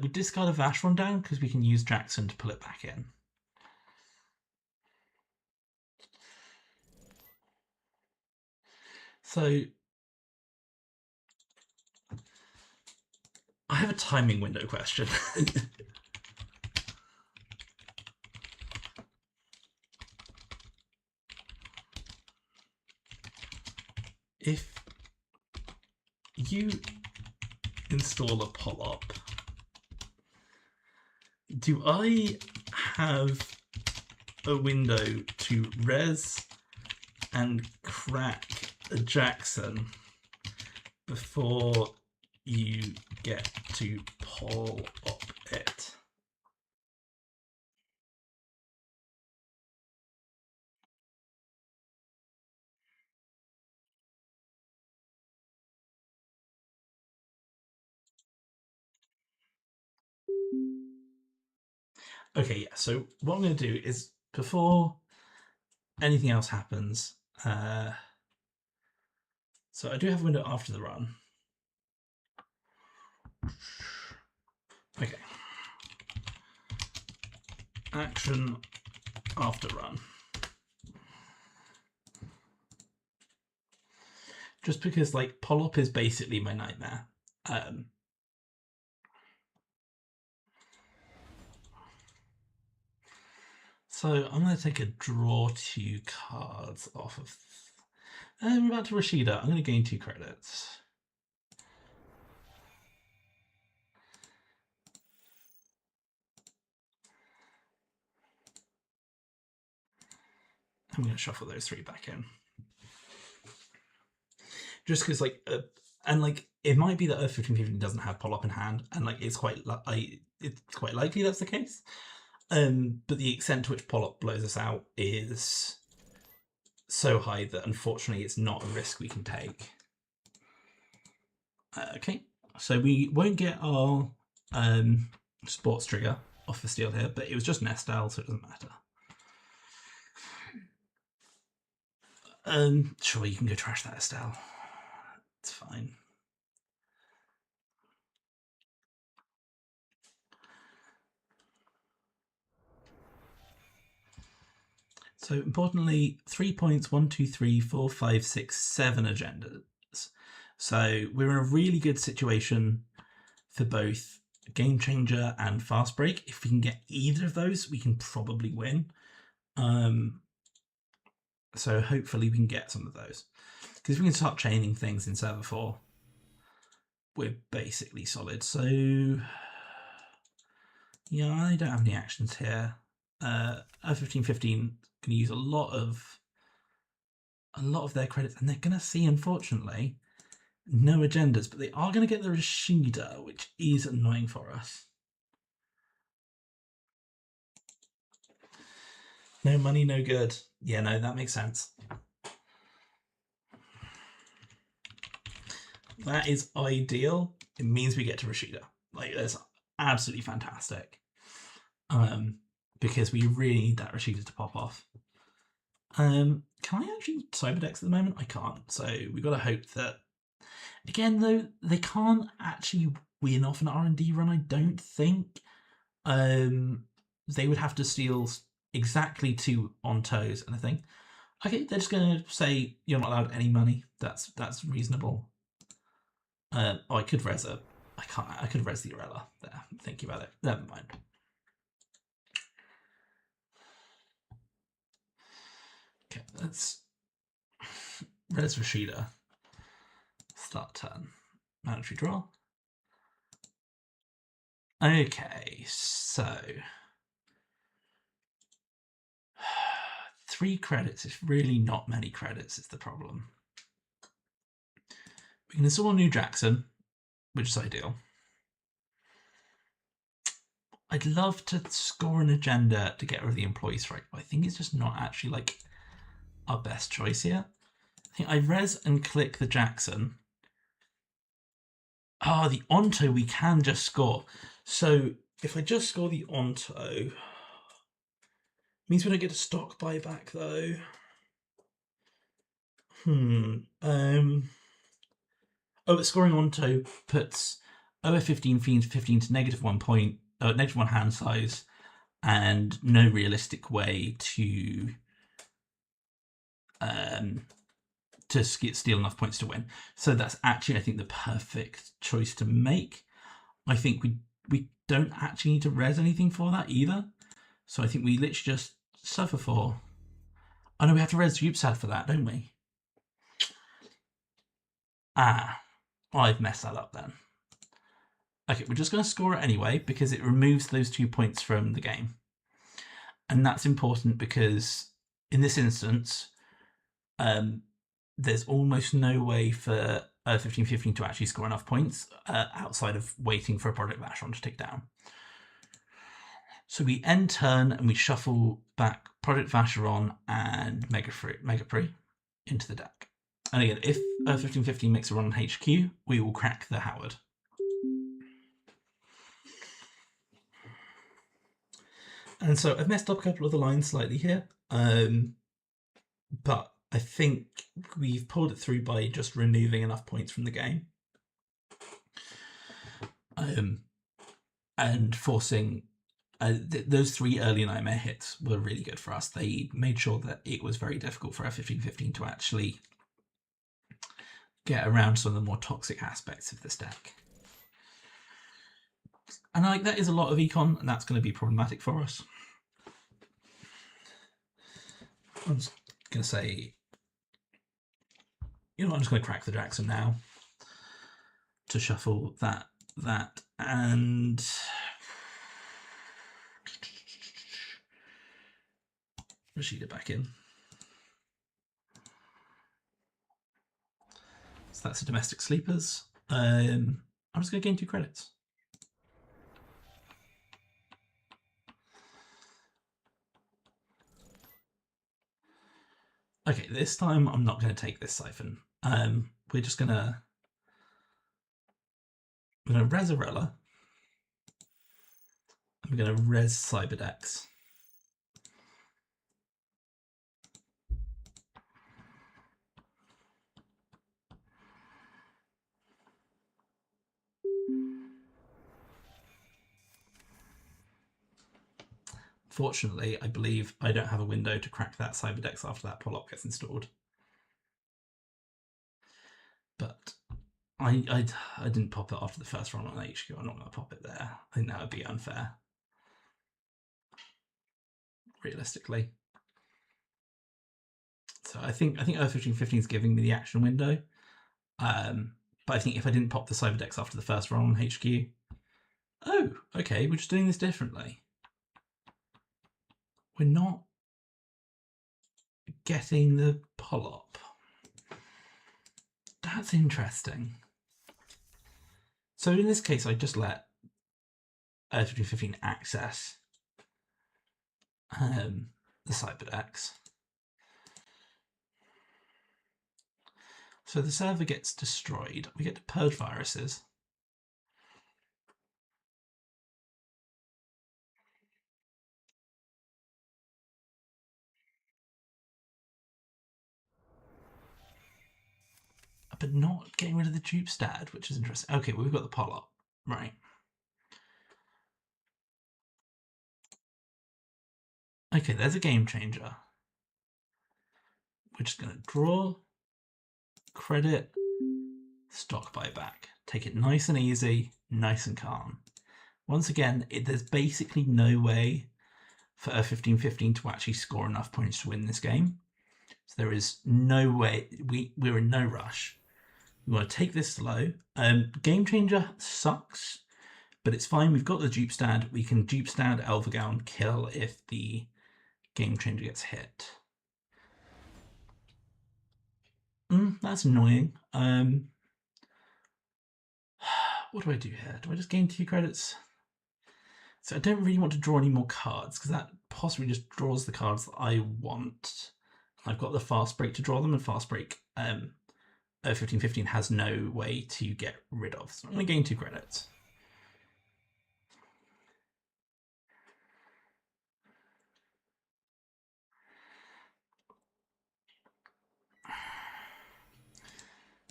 [SPEAKER 2] We discard a Vashron down because we can use Jackson to pull it back in. So I have a timing window question. If you install a pull-up, do I have a window to res and crack a Jackson before you get to pull up it? Okay, yeah, so what I'm going to do is, before anything else happens, so I do have a window after the run. Okay. Action after run. Just because, like, pull-up is basically my nightmare. So I'm going to take a draw 2 cards off of... we're about to Rashida. I'm going to gain 2 credits. I'm going to shuffle those 3 back in. Just because, like, and like, it might be that Earth 1515 doesn't have pull-up in hand, and like, it's quite likely that's the case. But the extent to which pull-up blows us out is so high that unfortunately it's not a risk we can take. Okay, so we won't get our sports trigger off the steel here, but it was just Nestal, so it doesn't matter. Sure, you can go trash that Estelle. It's fine. So importantly, 3 points, 1, 2, 3, 4, 5, 6, 7 agendas. So we're in a really good situation for both Game Changer and Fast Break. If we can get either of those, we can probably win. So hopefully we can get some of those. Because if we can start chaining things in server 4, we're basically solid. So yeah, I don't have any actions here. F1515 can use a lot of their credits, and they're going to see, unfortunately, no agendas, but they are going to get the Rashida, which is annoying for us. No money, no good. Yeah, no, that makes sense. That is ideal. It means we get to Rashida. Like, that's absolutely fantastic. Because we really need that Rashida to pop off. Can I actually Cyberdex at the moment? I can't. So we've got to hope that. Again, though, they can't actually win off an R&D run, I don't think. They would have to steal exactly 2 on toes and I think, okay, they're just going to say you're not allowed any money. That's reasonable. I could res a. I can't. I could res the Arella there. Thinking about it. Never mind. Okay, let's res Rashida. Start turn. Mandatory draw. Okay, so 3 credits is really not many credits, is the problem. We can install a new Jackson, which is ideal. I'd love to score an agenda to get rid of the employee strike, but I think it's just not actually like our best choice here. I think I res and click the Jackson. Ah, the Onto we can just score. So if I just score the Onto, means we don't get a stock buyback though. Oh, scoring Onto puts OF15 Fiends 15 to -1 point, -1 hand size, and no realistic way to steal enough points to win. So that's actually, I think, the perfect choice to make. I think we don't actually need to res anything for that either. So I think we literally just suffer for. Oh no, we have to res Upsad for that, don't we? Ah, I've messed that up then. Okay, we're just going to score it anyway because it removes those 2 points from the game. And that's important because in this instance, there's almost no way for 15-15 to actually score enough points outside of waiting for a Project Vacheron to tick down. So we end turn and we shuffle back Project Vacheron and Megapre into the deck. And again, if 15-15 makes a run on HQ, we will crack the Howard. And so I've messed up a couple of the lines slightly here, but I think we've pulled it through by just removing enough points from the game. And forcing those 3 early nightmare hits were really good for us. They made sure that it was very difficult for F15-15 to actually get around some of the more toxic aspects of this deck. And like that is a lot of econ, and that's going to be problematic for us. I'm just going to say, you know, I'm just going to crack the Jackson now to shuffle that, and Rashida back in. So that's a domestic sleepers. I'm just going to gain 2 credits. Okay, this time I'm not going to take this siphon. We're just going to res Arella. I'm going to res Cyberdex. Fortunately, I believe I don't have a window to crack that Cyberdex after that pull-up gets installed. But I didn't pop it after the first run on HQ. I'm not going to pop it there. I think that would be unfair, realistically. So I think O15-15 is giving me the action window. But I think if I didn't pop the Cyberdex after the first run on HQ, oh, okay, we're just doing this differently. We're not getting the pull-up. That's interesting. So in this case, I just let 15-15 access the Cyberdex. So the server gets destroyed. We get to purge viruses. But not getting rid of the dupe stat, which is interesting. Okay, well, we've got the poll up. Right. Okay, there's a game changer. We're just going to draw, credit, stock buyback. Take it nice and easy, nice and calm. Once again, there's basically no way for a 15-15 to actually score enough points to win this game. So there is no way. We're in no rush. We want to take this slow. Game changer sucks, but it's fine. We've got the dupe stand. We can dupe stand Elvergown, kill if the game changer gets hit. That's annoying. What do I do here? Do I just gain 2 credits? So I don't really want to draw any more cards because that possibly just draws the cards that I want. I've got the fast break to draw them, and fast break 15-15 has no way to get rid of. So I'm going to gain 2 credits.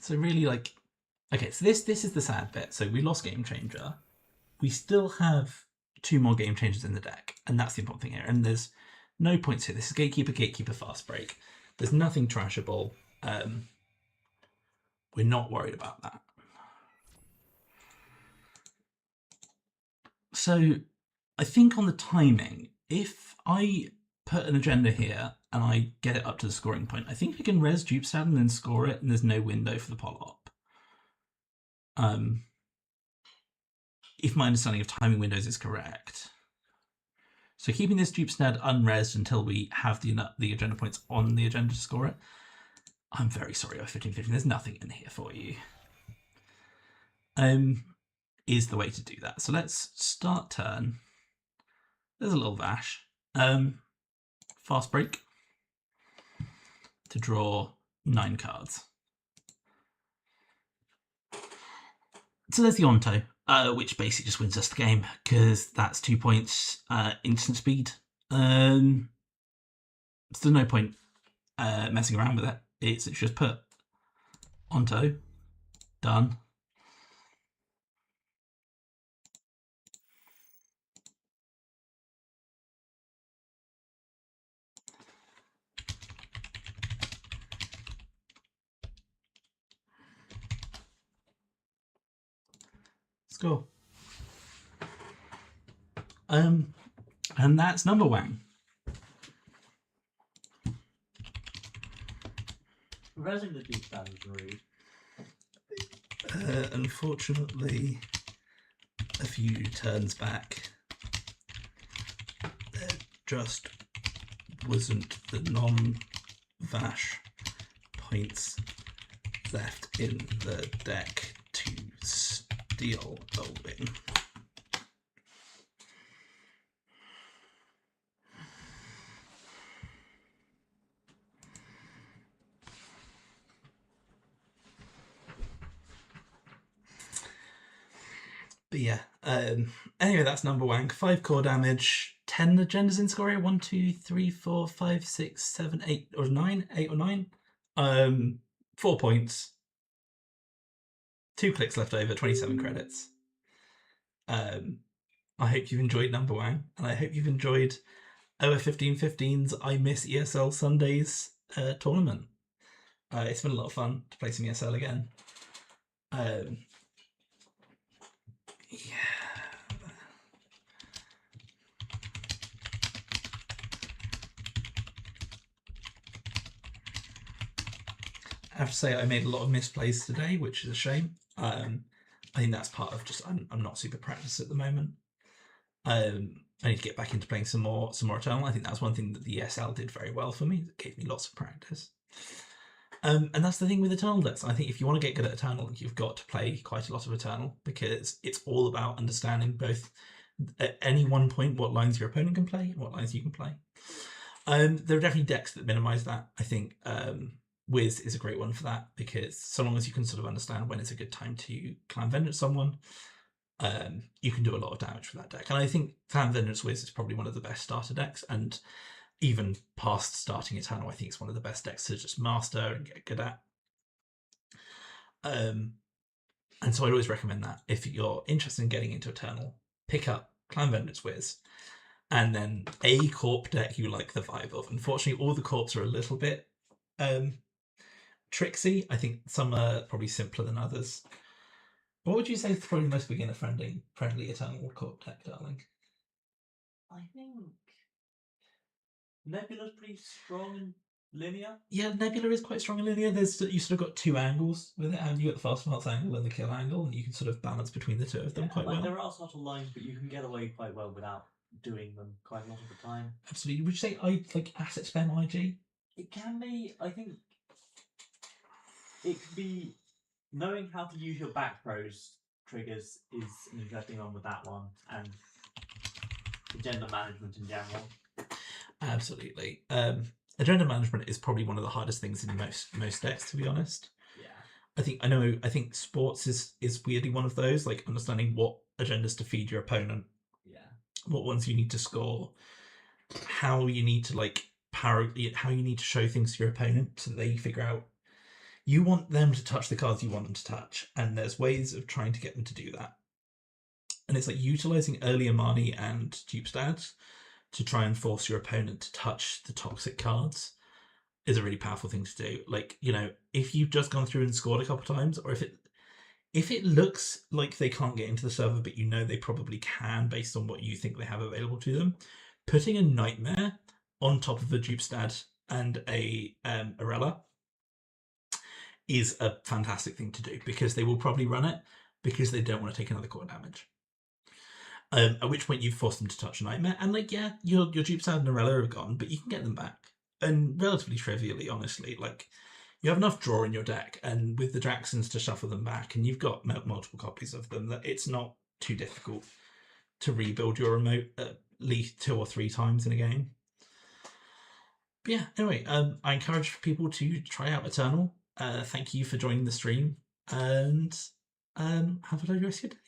[SPEAKER 2] So really, like, okay, so this is the sad bit. So we lost Game Changer. We still have 2 more Game Changers in the deck, and that's the important thing here. And there's no points here. This is Gatekeeper, Gatekeeper, Fast Break. There's nothing trashable. We're not worried about that. So I think on the timing, if I put an agenda here and I get it up to the scoring point, I think I can res dupe stat and then score it, and there's no window for the poll-op. If my understanding of timing windows is correct. So keeping this dupe stat unresed until we have the agenda points on the agenda to score it. I'm very sorry, 15-15. There's nothing in here for you. Is the way to do that. So let's start turn. There's a little Vash. Fast break to draw 9 cards. So there's the Onto, which basically just wins us the game because that's 2 points instant speed. So there's no point messing around with it. It's just put Onto, done. Score. And that's number 1.
[SPEAKER 3] Resing the deep stand is rude.
[SPEAKER 2] Unfortunately, a few turns back, there just wasn't the non-Vash points left in the deck to steal a win. But yeah, anyway, that's number 1. 5 core damage, 10 agendas in score here. 1, 2, 3, 4, 5, 6, 7, 8 or 9. 8 or 9. 4 points. 2 clicks left over, 27 credits. I hope you've enjoyed number 1, and I hope you've enjoyed our 15-15's I Miss ESL Sundays tournament. It's been a lot of fun to play some ESL again. Yeah. I have to say I made a lot of misplays today, which is a shame. I think that's part of just I'm not super practiced at the moment. I need to get back into playing some more Eternal. I think that's one thing that the ESL did very well for me. It gave me lots of practice. And that's the thing with Eternal decks. I think if you want to get good at Eternal, you've got to play quite a lot of Eternal because it's all about understanding both at any one point what lines your opponent can play and what lines you can play. There are definitely decks that minimize that. I think Wiz is a great one for that, because so long as you can sort of understand when it's a good time to Clan Vengeance someone, you can do a lot of damage with that deck. And I think Clan Vengeance Wiz is probably one of the best starter decks, and even past starting Eternal, I think it's one of the best decks to just master and get good at. And so I'd always recommend that. If you're interested in getting into Eternal, pick up Clan Vengeance Wiz, and then a Corp deck you like the vibe of. Unfortunately, all the Corps are a little bit tricksy. I think some are probably simpler than others. What would you say is probably the most beginner-friendly Eternal Corp deck, darling?
[SPEAKER 3] I think Nebula's pretty strong and linear.
[SPEAKER 2] Yeah, Nebula is quite strong in linear. You sort of got two angles with it, and you got the fast advance angle and the kill angle, and you can sort of balance between the two of them quite well.
[SPEAKER 3] There are subtle lines, but you can get away quite well without doing them quite a lot of the time.
[SPEAKER 2] Absolutely. Would you say like asset spam IG?
[SPEAKER 3] It can be. I think it can be. Knowing how to use your back pros triggers is an interesting one with that one, and agenda management in general.
[SPEAKER 2] Absolutely. Agenda management is probably one of the hardest things in most decks, to be honest.
[SPEAKER 3] Yeah.
[SPEAKER 2] I think sports is weirdly one of those, like understanding what agendas to feed your opponent.
[SPEAKER 3] Yeah.
[SPEAKER 2] What ones you need to score, how you need to how you need to show things to your opponent so that they figure out you want them to touch the cards you want them to touch, and there's ways of trying to get them to do that. And it's like utilizing early Amani and dupe stats to try and force your opponent to touch the toxic cards is a really powerful thing to do. Like, if you've just gone through and scored a couple times, or if it looks like they can't get into the server, but they probably can based on what you think they have available to them, putting a Nightmare on top of a dupe stat and a Arella is a fantastic thing to do, because they will probably run it because they don't want to take another core damage. At which point you've forced them to touch a Nightmare, and your dupe stat and Arella are gone, but you can get them back, and relatively trivially, honestly. Like, you have enough draw in your deck, and with the Draxons to shuffle them back, and you've got multiple copies of them, that it's not too difficult to rebuild your remote at least 2 or 3 times in a game. But yeah, anyway, I encourage people to try out Eternal. Thank you for joining the stream, and have a lovely rest of your day.